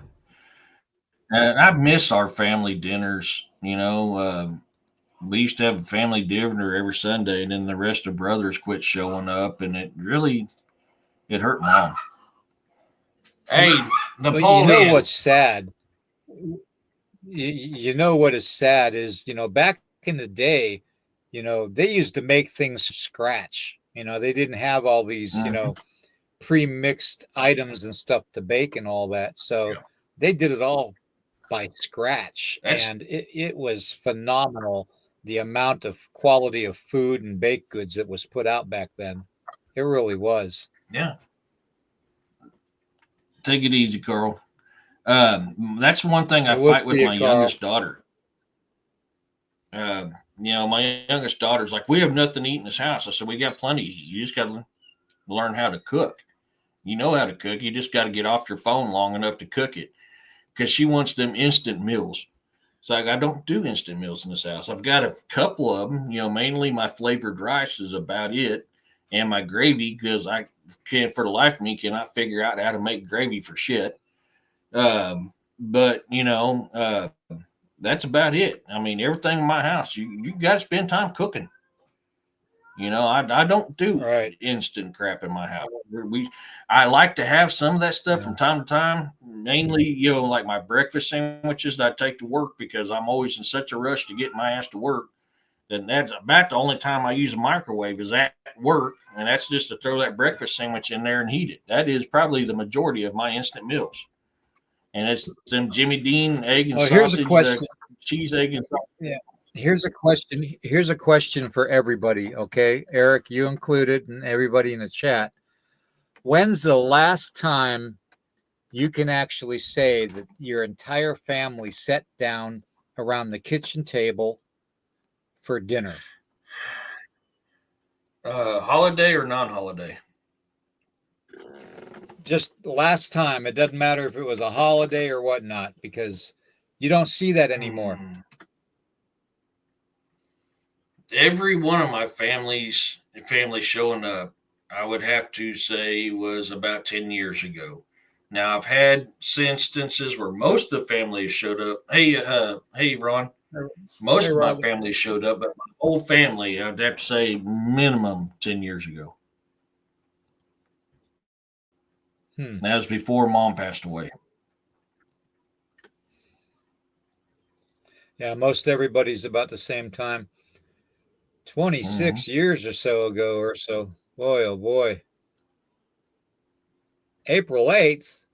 I miss our family dinners. We used to have a family dinner every Sunday, and then the rest of brothers quit showing up, and it hurt mom. Hey, But you know Napoleon. what's sad? You know what is sad is, back in the day, they used to make things from scratch. They didn't have all these, Mhm. pre-mixed items and stuff to bake and all that. So Yeah. they did it all by scratch, That's and it was phenomenal, the amount of quality of food and baked goods that was put out back then. It really was. yeah. Take it easy, Carl. That's one thing I It would fight with be a my Carl. youngest daughter. My youngest daughter's like, we have nothing to eat in this house. I said, we got plenty. You just got to learn how to cook. You know how to cook. You just got to get off your phone long enough to cook it, because she wants them instant meals. So I don't do instant meals in this house. I've got a couple of them. Mainly my flavored rice is about it, and my gravy, because I can't, for the life of me, cannot figure out how to make gravy for shit. But that's about it. I mean, everything in my house, you got to spend time cooking. I don't do Right. instant crap in my house. I like to have some of that stuff Yeah. from time to time. Mainly, like my breakfast sandwiches that I take to work, because I'm always in such a rush to get my ass to work. And that's about the only time I use a microwave is at work, and that's just to throw that breakfast sandwich in there and heat it. That is probably the majority of my instant meals, and it's them Jimmy Dean egg and Well, here's a sausage, question. cheese, egg, and sausage. Yeah. Here's a question. Here's a question for everybody. Okay. Eric, you included, and everybody in the chat. When's the last time you can actually say that your entire family sat down around the kitchen table for dinner? Holiday or non-holiday? Just last time. It doesn't matter if it was a holiday or whatnot, because you don't see that anymore. Every one of my family showing up, I would have to say, was about 10 years ago. Now I've had instances where most of the family has showed up. Hey, Ron. Most Hey, of my Rob. family showed up, but my whole family, I'd have to say, minimum 10 years ago. That was before mom passed away. Yeah, most everybody's about the same time. 26 years or so ago or so. Boy, oh boy. April 8th.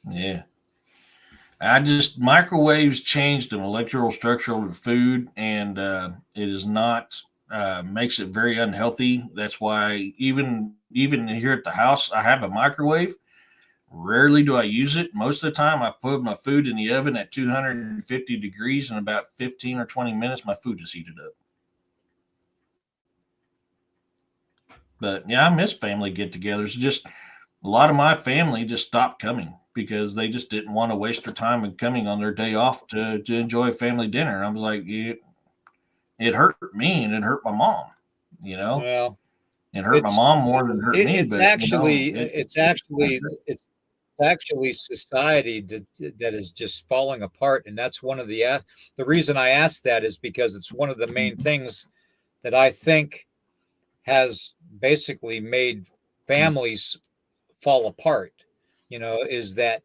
Yeah. Microwaves changed the molecular structure of the food, and it is not, makes it very unhealthy. That's why even here at the house, I have a microwave. Rarely do I use it. Most of the time, I put my food in the oven at 250 degrees, and about 15 or 20 minutes, my food is heated up. But yeah, I miss family get-togethers. Just a lot of my family just stopped coming because they just didn't want to waste their time in coming on their day off to enjoy family dinner. And I was like, it hurt me and it hurt my mom. Well, It hurt my mom more than it hurt me. it's But actually society that is just falling apart, and that's one of the reason I asked that is because it's one of the main things that I think has basically made families fall apart. Is that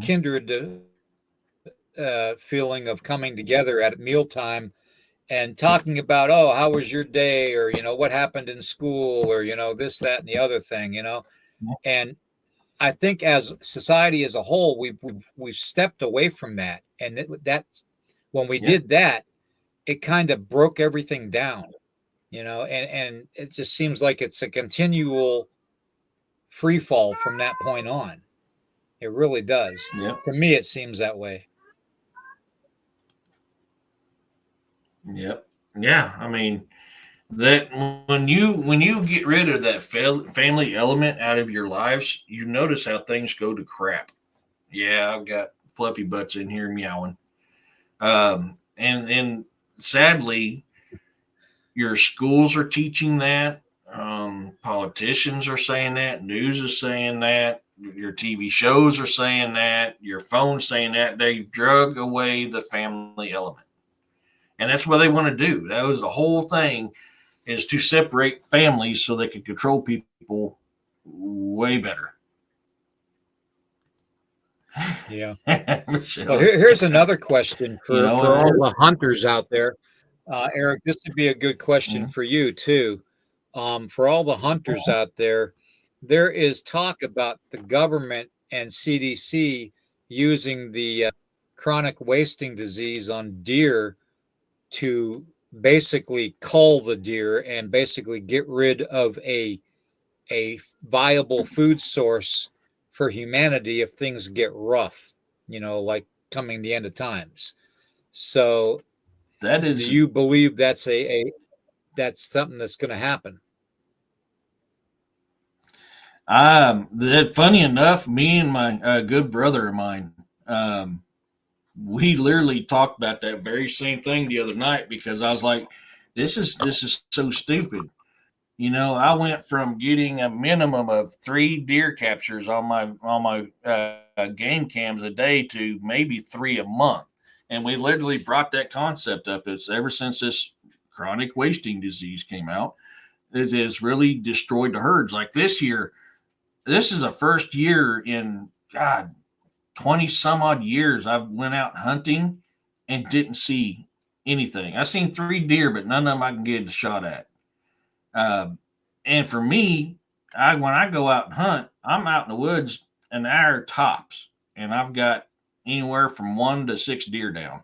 kindred feeling of coming together at mealtime and talking about, oh, how was your day, or what happened in school, or this, that, and the other thing. And I think as society as a whole, we've stepped away from that, and that's when we did that, it kind of broke everything down. And it just seems like it's a continual free fall from that point on. It really does. Yep. To me, it seems that way. Yep. Yeah. I mean, that when you get rid of that family element out of your lives, you notice how things go to crap. Yeah, I've got fluffy butts in here meowing. And sadly, your schools are teaching that. Politicians are saying that. News is saying that. Your TV shows are saying that. Your phone's saying that. They drug away the family element. And that's what they want to do. That was the whole thing, is to separate families so they can control people way better. Yeah. So, Well, here's another question for, You know, for all the hunters out there. Eric, this would be a good question Mhm. for you too. For all the hunters out there is talk about the government and CDC using the chronic wasting disease on deer to basically cull the deer and basically get rid of a viable food source for humanity if things get rough, like coming the end of times. So, that do is you believe that's that's something that's going to happen? that funny enough, me and my good brother of mine, we literally talked about that very same thing the other night, because I was like, this is so stupid. I went from getting a minimum of 3 deer captures on my game cams a day to maybe 3 a month, and we literally brought that concept up. It's ever since this chronic wasting disease came out, it has really destroyed the herds. Like this year, this is the first year in God 20 some odd years I've went out hunting and didn't see anything. I seen 3 deer, but none of them I can get a shot at. Uh, and for me, when I go out and hunt, I'm out in the woods an hour tops, and I've got anywhere from 1 to 6 deer down.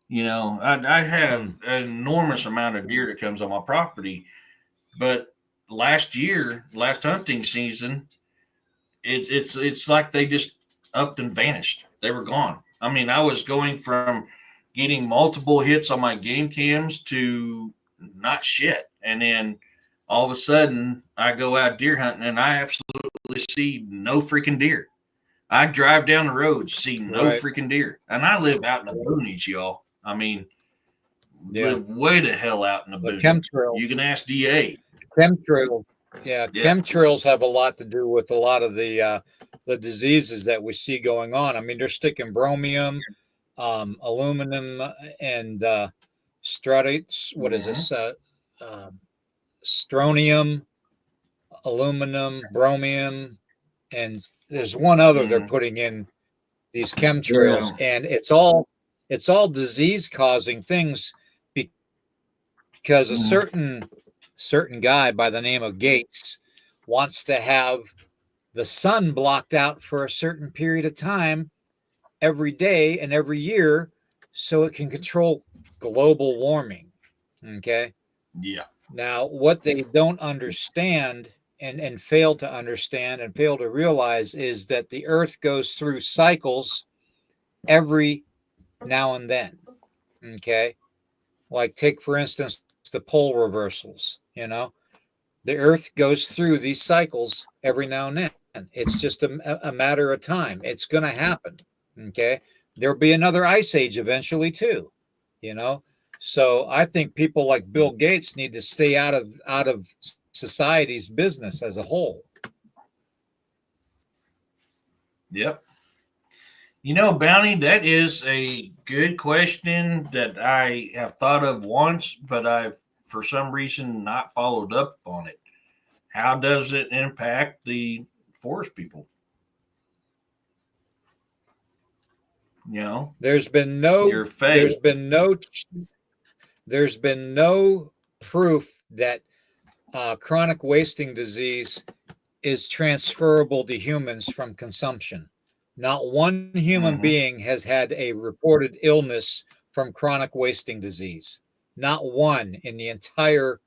I have an enormous amount of deer that comes on my property, but last hunting season, it's like they just upped and vanished. They were gone. I mean, I was going from getting multiple hits on my game cams to not shit. And then all of a sudden I go out deer hunting and I absolutely see no freaking deer. I drive down the road, see no Right. freaking deer. And I live out in the boonies, y'all. I mean, Yeah. live way the hell out in the The boonies. chemtrail. You can ask DA. Chemtrail. Yeah, Yeah. chemtrails have a lot to do with a lot of the diseases that we see going on. I mean, they're sticking bromium, aluminum, and stratites. What is this? Strontium, aluminum, bromium, and there's one other they're putting in these chemtrails, and it's all disease causing things because a certain guy by the name of Gates wants to have the sun blocked out for a certain period of time every day and every year so it can control global warming. Okay. Yeah. Now, what they don't understand and fail to understand and fail to realize is that the earth goes through cycles every now and then. Okay. Like, take, for instance, the pole reversals. The earth goes through these cycles every now and then. It's just a matter of time. It's going to happen. Okay. There'll be another ice age eventually, too. So I think people like Bill Gates need to stay out of society's business as a whole. Yep. Bounty, that is a good question that I have thought of once, but I've, for some reason, not followed up on it. How does it impact the forest people? There's been no proof that chronic wasting disease is transferable to humans from consumption. Not one human being has had a reported illness from chronic wasting disease. Not one in the entire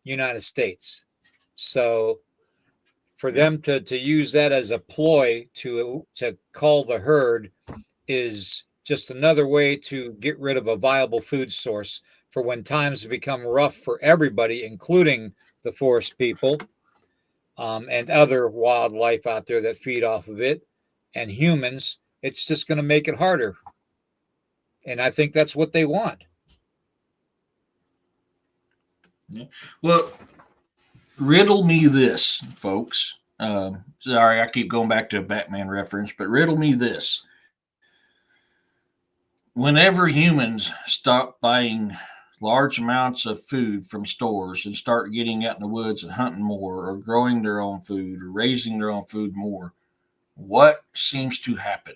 United States. So for them to use that as a ploy to cull the herd is just another way to get rid of a viable food source for when times become rough for everybody, including the forest people and other wildlife out there that feed off of it, and humans. It's just going to make it harder. And I think that's what they want. Yeah. Well, riddle me this, folks. Sorry, I keep going back to a Batman reference, but riddle me this. Whenever humans stop buying large amounts of food from stores and start getting out in the woods and hunting more or growing their own food or raising their own food more, what seems to happen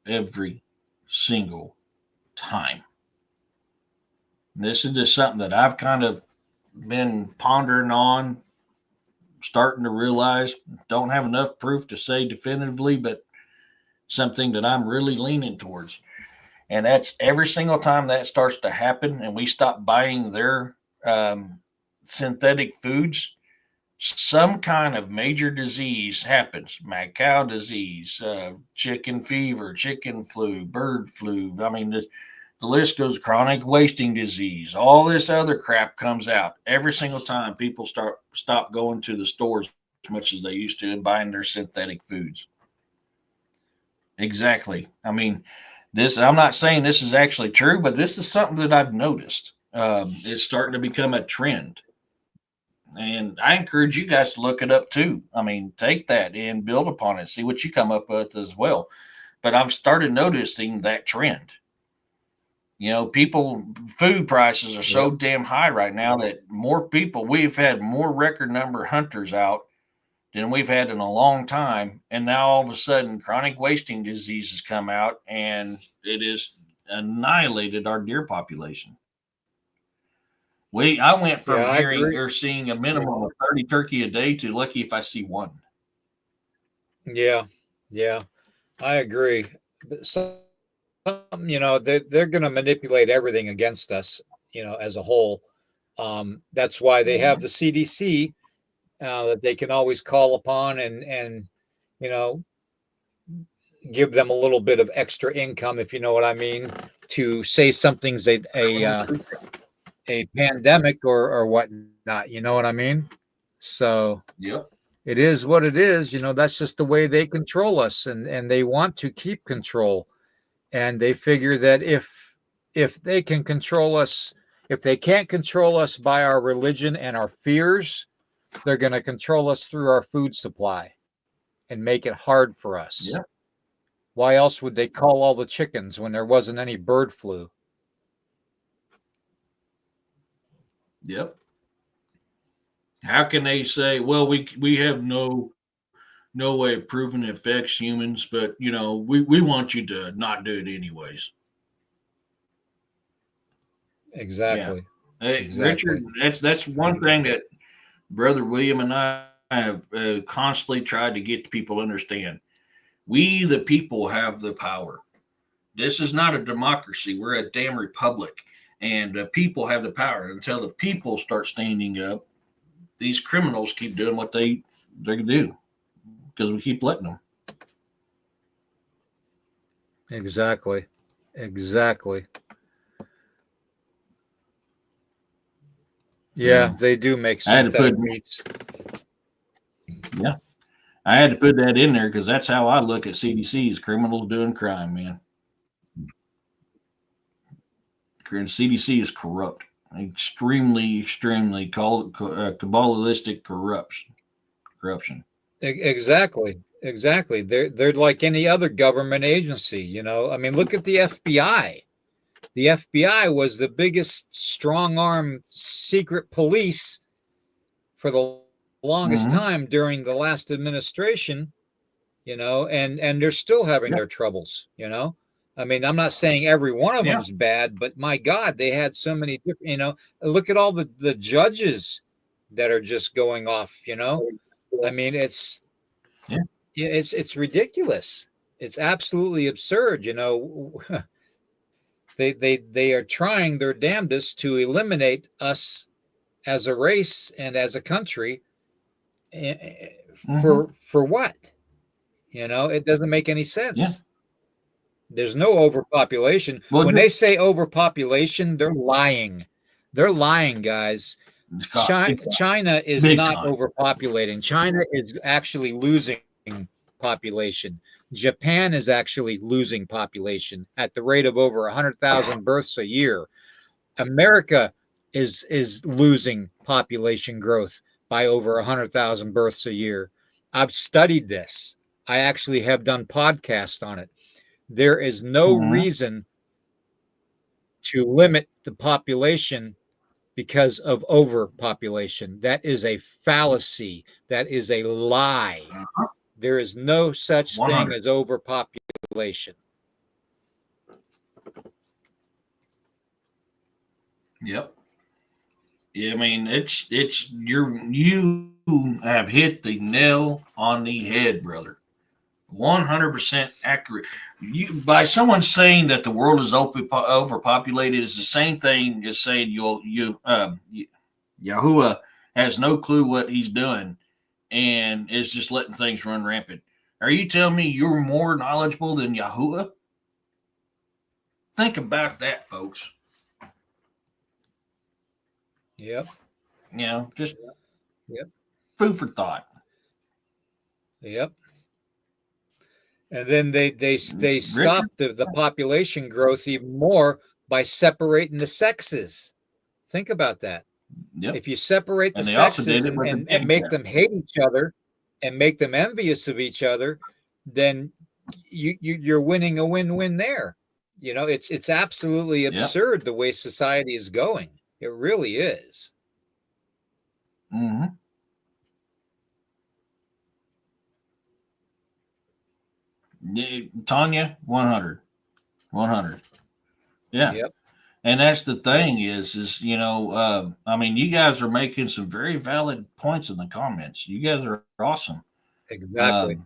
every single time? This is just something that I've kind of been pondering on, starting to realize. Don't have enough proof to say definitively, but something that I'm really leaning towards. And that's every single time that starts to happen and we stop buying their synthetic foods, some kind of major disease happens. Mad cow disease, chicken fever, chicken flu, bird flu. I mean, the list goes, chronic wasting disease. All this other crap comes out every single time people stop going to the stores as much as they used to and buying their synthetic foods. Exactly. I mean, I'm not saying this is actually true, but this is something that I've noticed. It's starting to become a trend. And I encourage you guys to look it up too. I mean, take that and build upon it, see what you come up with as well. But I've started noticing that trend. Food prices are so damn high right now that we've had more record number of hunters out than we've had in a long time. And now all of a sudden, chronic wasting disease has come out and it has annihilated our deer population. I went from hearing or seeing a minimum of 30 turkey a day to lucky if I see one. Yeah. I agree. But they're going to manipulate everything against us, as a whole. That's why they have the CDC that they can always call upon and give them a little bit of extra income, if you know what I mean, to say something's a pandemic or whatnot. You know what I mean? So yep. It is what it is. That's just the way they control us, and they want to keep control. And they figure that if they can control us, if they can't control us by our religion and our fears, they're going to control us through our food supply and make it hard for us. Yep. Why else would they call all the chickens when there wasn't any bird flu? Yep. How can they say, well, we have no way of proving it affects humans, but we want you to not do it anyways. Exactly. Yeah. Hey, exactly. Richard, that's one thing that Brother William and I have constantly tried to get people to understand. We, the people, have the power. This is not a democracy. We're a damn republic, and the people have the power. Until the people start standing up, these criminals keep doing what they do because we keep letting them. Exactly. Yeah, they do make synthetic meats. Yeah. I had to put that in there because that's how I look at CDC as criminals doing crime, man. CDC is corrupt. Extremely cabalistic corruption. Exactly. They're like any other government agency. I mean, look at the FBI. The FBI was the biggest strong-arm secret police for the longest time during the last administration, and they're still having their troubles. I mean, I'm not saying every one of them's bad, but my God, they had so many different, look at all the judges that are just going off, I mean, it's ridiculous. It's absolutely absurd. They are trying their damnedest to eliminate us as a race and as a country. For what? It doesn't make any sense. Yeah. There's no overpopulation. When they say overpopulation, they're lying. They're lying, guys. China is not overpopulating. China is actually losing population. Japan is actually losing population at the rate of over 100,000 births a year. America is losing population growth by over 100,000 births a year. I've studied this. I actually have done podcasts on it. There is no reason to limit the population because of overpopulation. That is a fallacy. That is a lie. There is no such 100. thing as overpopulation. Yep. Yeah, I mean, you have hit the nail on the head, brother. 100% accurate. By someone saying that the world is overpopulated is the same thing as saying Yahuwah has no clue what he's doing and is just letting things run rampant. Are you telling me you're more knowledgeable than Yahuwah? Think about that, folks. Yep. Just Yep. food for thought. Yep. And then they stop the population growth even more by separating the sexes. Think about that. Yep. If you separate the sexes and make them hate each other and make them envious of each other, then you're winning a win-win there. It's absolutely absurd the way society is going. It really is. Mm-hmm. Tanya, 100. Yeah. Yep. And that's the thing is I mean, you guys are making some very valid points in the comments. You guys are awesome. Exactly.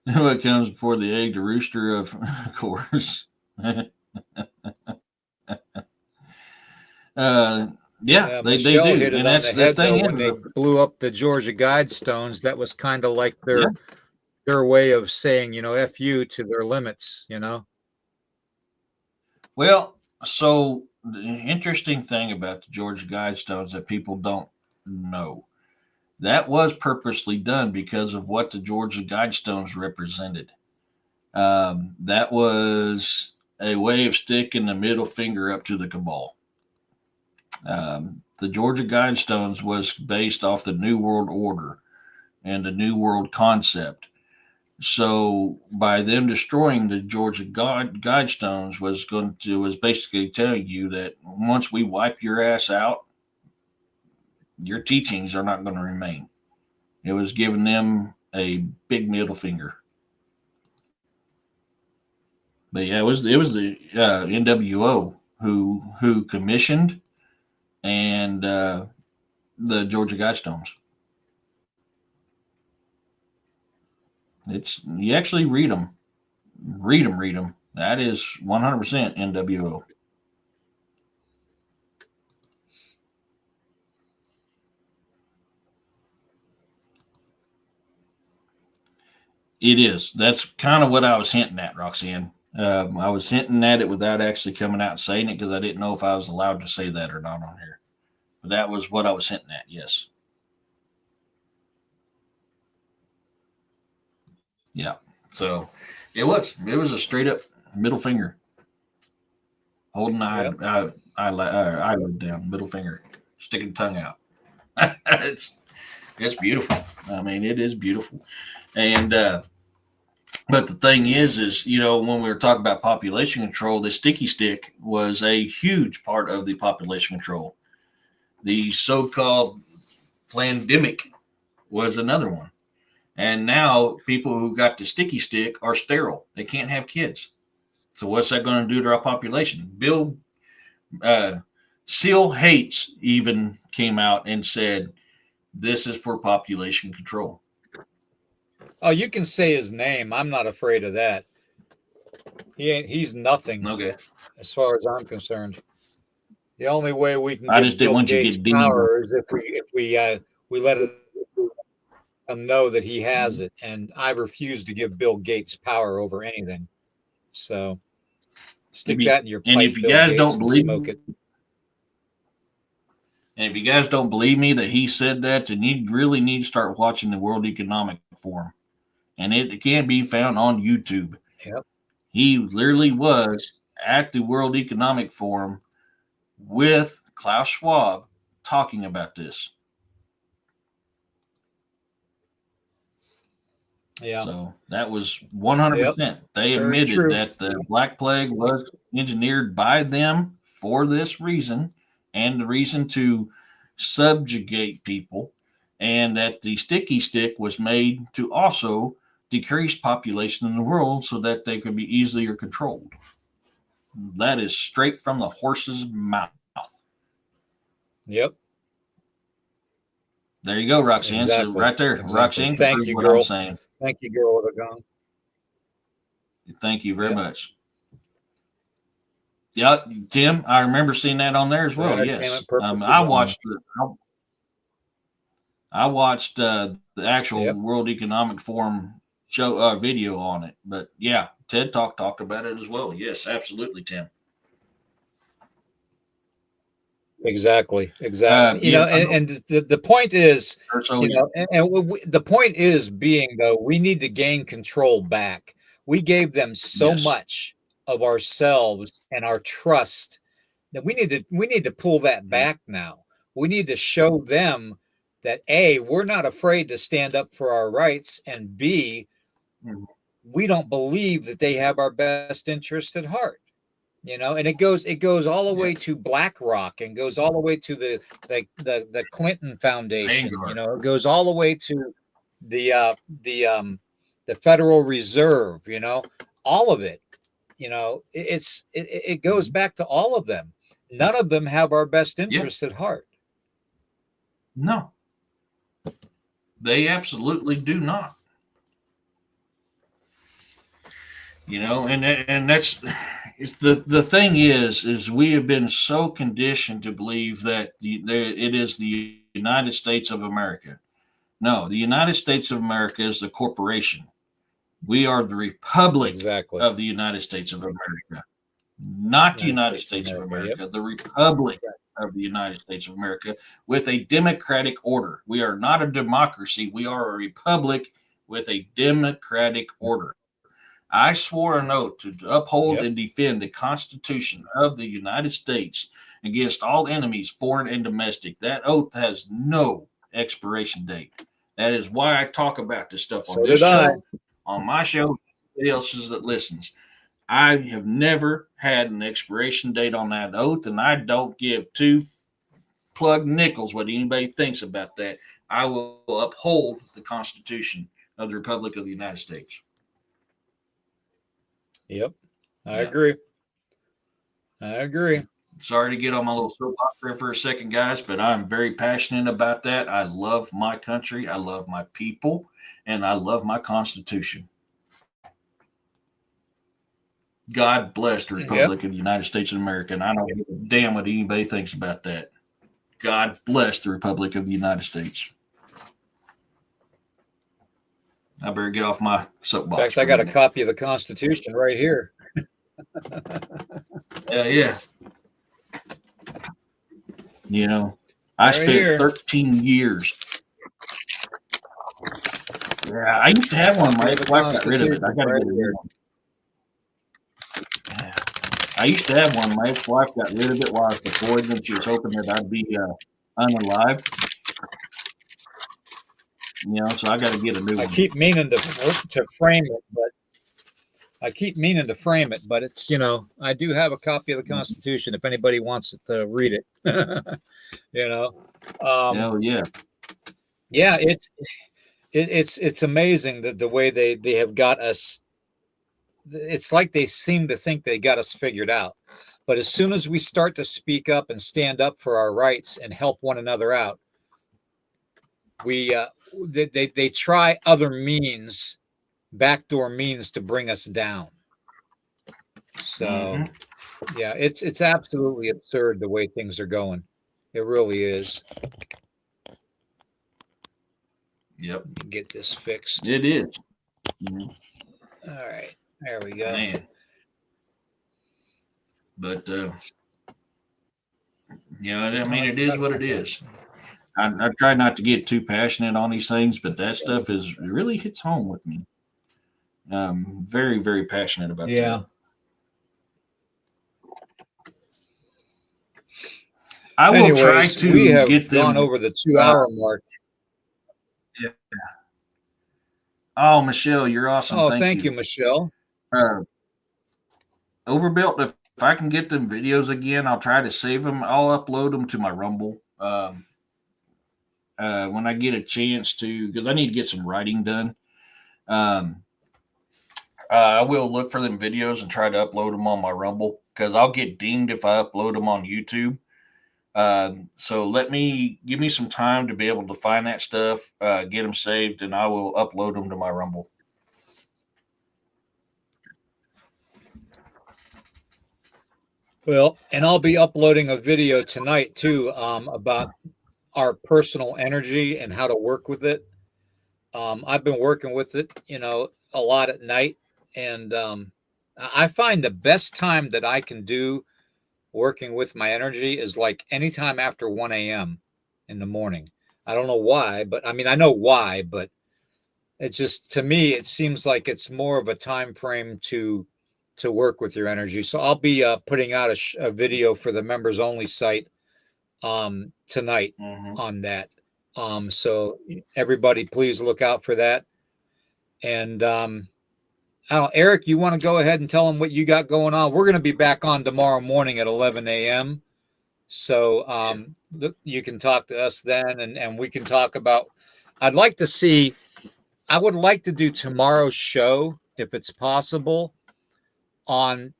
What comes before the egg, the rooster, of course. Yeah, they Michelle do, hit it and on that's the the head, thing. though, when they blew up the Georgia Guidestones. That was kind of like their way of saying, F you to their limits, Well, so the interesting thing about the Georgia Guidestones that people don't know, that was purposely done because of what the Georgia Guidestones represented. That was a way of sticking the middle finger up to the cabal. The Georgia Guidestones was based off the New World Order and the New World concept. So by them destroying the Georgia Guidestones was basically telling you that once we wipe your ass out, your teachings are not going to remain. It was giving them a big middle finger. But yeah, it was the NWO who commissioned and the Georgia Guidestones. You actually read them. That is 100% NWO. It is. That's kind of what I was hinting at, Roxanne. I was hinting at it without actually coming out and saying it because I didn't know if I was allowed to say that or not on here. But that was what I was hinting at, yes. Yeah. So it was a straight up middle finger. Holding eyelid down, middle finger, sticking tongue out. It's beautiful. I mean, it is beautiful. And but the thing is when we were talking about population control, the sticky stick was a huge part of the population control. The so-called pandemic was another one. And now people who got the sticky stick are sterile. They can't have kids. So what's that going to do to our population? Seal Hates even came out and said, this is for population control. Oh, you can say his name. I'm not afraid of that. He's nothing. Okay. As far as I'm concerned. The only way we can get Bill Gates power is if we let him know that he has it. And I refuse to give Bill Gates power over anything. So stick that in your pipe. And if you guys don't believe it. And if you guys don't believe me that he said that, then you really need to start watching the World Economic Forum. And it can be found on YouTube. Yep. He literally was at the World Economic Forum with Klaus Schwab talking about this. Yeah. So that was 100%. Yep. They Very admitted true. that the Black Plague was engineered by them for this reason, and the reason to subjugate people, and that the sticky stick was made to also decrease population in the world so that they could be easier controlled. That is straight from the horse's mouth. Yep. There you go, Roxanne. Exactly. So right there, Exactly. Roxanne, Thank proves you, what girl. I'm saying. Thank you, girl with a gun. Thank you very Yep. much. Yeah, Tim, I remember seeing that on there as well. Yes, Entertainment purposes I only. watched the actual Yep. World Economic Forum show video on it. But yeah, TED Talk talked about it as well. Yes, absolutely, Tim. Exactly. Yeah, And the point is, so the point is being, though, we need to gain control back. We gave them so Yes. much of ourselves and our trust that we need to pull that back now. We need to show them that A, we're not afraid to stand up for our rights, and B, Mhm. we don't believe that they have our best interest at heart. And it goes all the way to BlackRock, and goes all the way to the Clinton Foundation. Vanguard. It goes all the way to the Federal Reserve. All of it. It goes back to all of them. None of them have our best interest at heart. No, they absolutely do not. And that's the thing is we have been so conditioned to believe that it is the United States of America. No, the United States of America is the corporation. We are the Republic Exactly. of the United States of America, not the United States of America, Yep. the Republic of the United States of America with a democratic order. We are not a democracy. We are a republic with a democratic order. I swore an oath to uphold and defend the Constitution of the United States against all enemies, foreign and domestic. That oath has no expiration date. That is why I talk about this stuff on this show, on my show, anybody else's that listens. I have never had an expiration date on that oath, and I don't give two plug nickels what anybody thinks about that. I will uphold the Constitution of the Republic of the United States. Yep. I agree. Sorry to get on my little soapbox there for a second, guys, but I'm very passionate about that. I love my country. I love my people, and I love my Constitution. God bless the Republic of the United States of America, and I don't give a damn what anybody thinks about that. God bless the Republic of the United States. I better get off my soapbox. In fact, I got a copy of the Constitution right here. Yeah. I spent 13 years. Yeah, I used to have one. My ex-wife got rid of it. I got to get a new one. Yeah. I used to have one. My ex-wife got rid of it while I was deployed, and she was hoping that I'd be unalive. So I got to get a new one. I keep meaning to frame it, but it's, I do have a copy of the Constitution if anybody wants to read it. Hell yeah. Yeah, it's amazing that the way they have got us. It's like they seem to think they got us figured out. But as soon as we start to speak up and stand up for our rights and help one another out, they try other means, backdoor means, to bring us down. So yeah, it's absolutely absurd the way things are going. It really is. Yep. Get this fixed. It is. All right. There we go. Man. But it is what it is. I try not to get too passionate on these things, but that stuff really hits home with me. Very, very passionate about Yeah. that. I will try Anyways, to we have get them. gone over the 2-hour mark. Yeah. Oh, Michelle, you're awesome. Oh, Thank you. Michelle. Overbuilt, if I can get them videos again, I'll try to save them. I'll upload them to my Rumble when I get a chance to, because I need to get some writing done. I will look for them videos and try to upload them on my Rumble, because I'll get dinged if I upload them on YouTube. So give me some time to be able to find that stuff, get them saved, and I will upload them to my Rumble. Well, and I'll be uploading a video tonight too, about our personal energy and how to work with it. I've been working with it, a lot at night, and I find the best time that I can do working with my energy is like anytime after 1 a.m. in the morning. I don't know why, but I mean, I know why, but it's just, to me, it seems like it's more of a time frame to work with your energy. So I'll be putting out a video for the members only site tonight on that. So everybody, please look out for that. And I don't know, Eric, you want to go ahead and tell them what you got going on? We're going to be back on tomorrow morning at 11 a.m. So you can talk to us then, and we can talk about, I would like to do tomorrow's show, if it's possible, on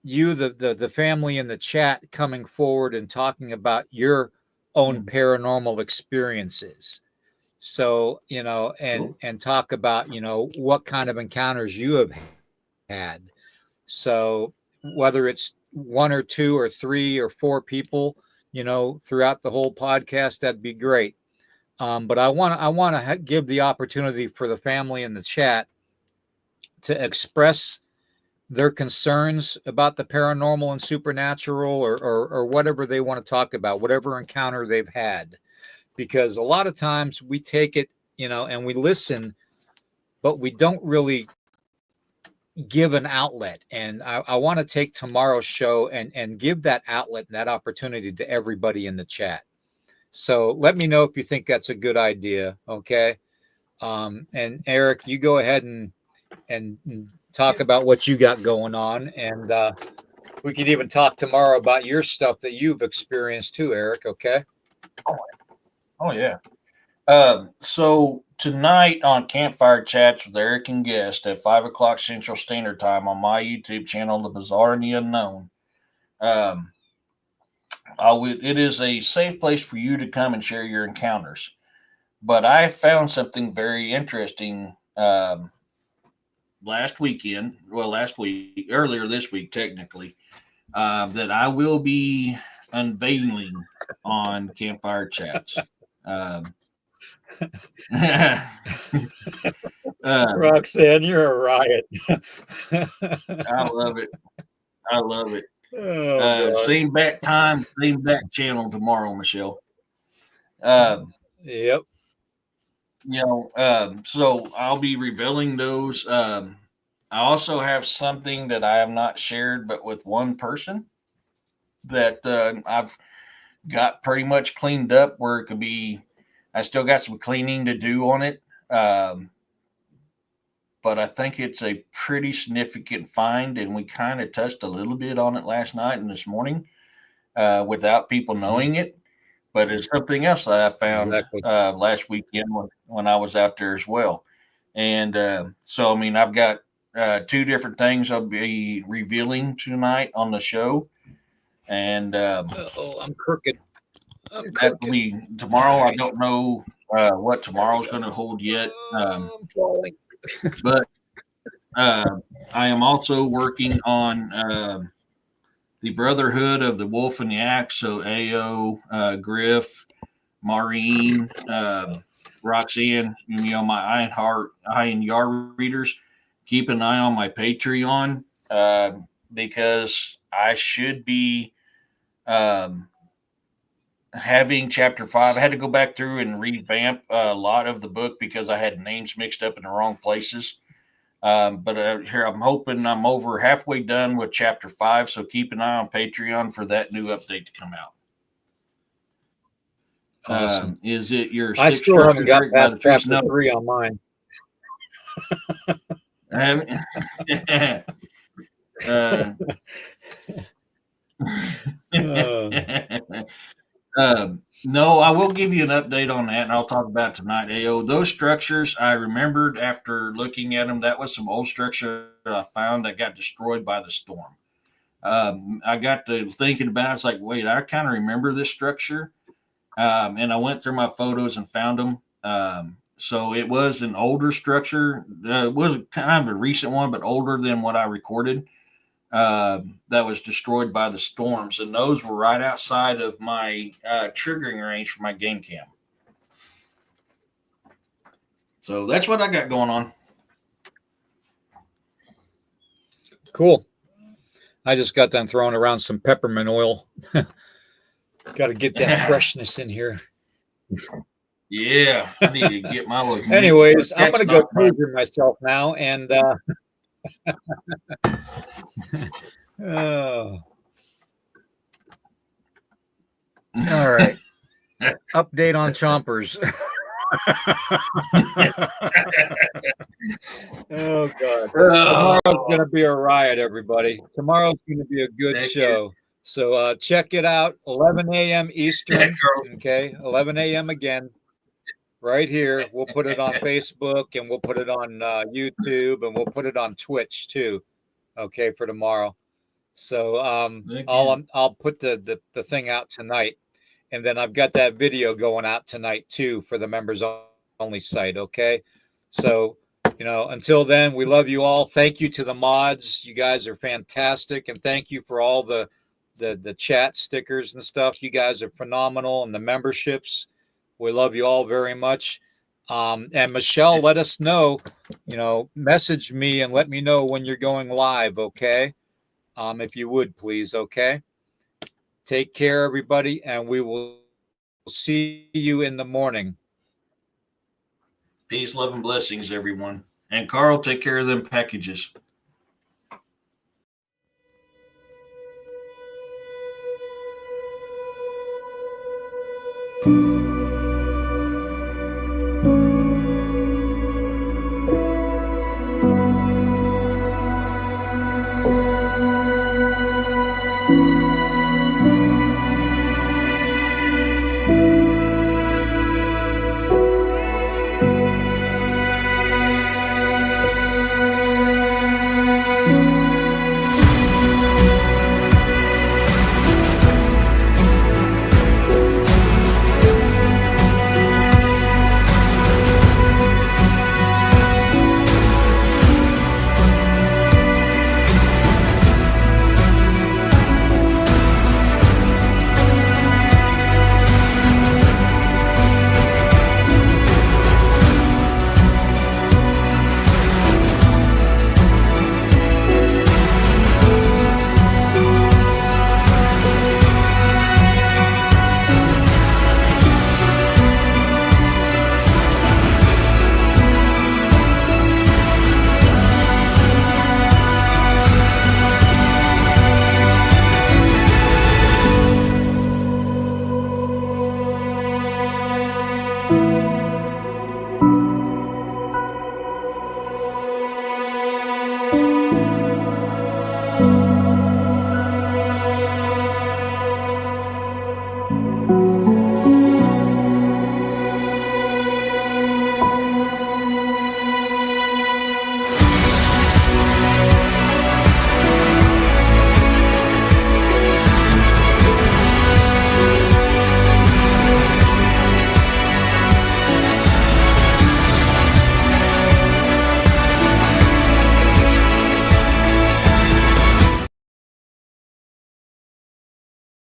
you, the family in the chat, coming forward and talking about your own paranormal experiences. So, and talk about, what kind of encounters you have had. So whether it's 1 or 2 or 3 or 4 people, throughout the whole podcast, that'd be great. But I want to give the opportunity for the family in the chat to express their concerns about the paranormal and supernatural, or whatever they want to talk about, whatever encounter they've had. Because a lot of times we take it, and we listen, but we don't really give an outlet. And I want to take tomorrow's show and give that outlet and that opportunity to everybody in the chat. So let me know if you think that's a good idea. Okay. And Eric, you go ahead and talk about what you got going on. And we could even talk tomorrow about your stuff that you've experienced too, Eric. Okay. Oh yeah. So tonight on Campfire Chats with Eric and Guest at 5:00 Central Standard Time on my YouTube channel, The Bizarre and the Unknown. It is a safe place for you to come and share your encounters. But I found something very interesting earlier this week, technically, that I will be unveiling on Campfire Chats. Roxanne, you're a riot. I love it. Oh, same bat time, same bat channel tomorrow, Michelle. Yep. So I'll be revealing those. I also have something that I have not shared, but with one person that I've got pretty much cleaned up, where it could be, I still got some cleaning to do on it. But I think it's a pretty significant find, and we kind of touched a little bit on it last night and this morning without people knowing it. But it's something else that I found last weekend when I was out there as well. And so, I mean, I've got 2 different things I'll be revealing tonight on the show. And I'm crooked. That will be tomorrow. Right. I don't know what tomorrow's going to hold yet. I'm falling. But I am also working on the Brotherhood of the Wolf and the Axe. So AO, Griff, Maureen, Roxanne, my Iron Yar readers. Keep an eye on my Patreon because I should be having chapter 5. I had to go back through and revamp a lot of the book because I had names mixed up in the wrong places. But here I'm hoping I'm over halfway done with chapter 5. So keep an eye on Patreon for that new update to come out. Awesome. Is it your I stick still haven't structures, got Rick, by past the trees? chapter No. 3 on mine. No, I will give you an update on that, and I'll talk about it tonight. AO, those structures I remembered after looking at them. That was some old structure that I found that got destroyed by the storm. I got to thinking about it. It's like, wait, I kind of remember this structure, and I went through my photos and found them. So it was an older structure. It was kind of a recent one, but older than what I recorded. That was destroyed by the storms, and those were right outside of my triggering range for my game cam. So that's what I got going on. Cool. I just got done throwing around some peppermint oil. Got to get that freshness in here. Yeah, I need to get my look. Anyways, I'm going to go taser myself now, and oh. All right. Update on chompers. Oh God. Tomorrow's going to be a riot, everybody. Tomorrow's going to be a good show. So check it out, 11 a.m. Eastern. Okay, 11 a.m. again. Right here. We'll put it on Facebook, and we'll put it on YouTube, and we'll put it on Twitch too. Okay, for tomorrow. So I'll put the thing out tonight, and then I've got that video going out tonight too for the members only site. Okay, so until then, we love you all. Thank you to the mods. You guys are fantastic, and thank you for all the chat stickers and stuff. You guys are phenomenal, and the memberships. We love you all very much. And Michelle, let us know, message me and let me know when you're going live. Okay. If you would, please. Okay. Take care, everybody. And we will see you in the morning. Peace, love, and blessings, everyone. And Carl, take care of them packages.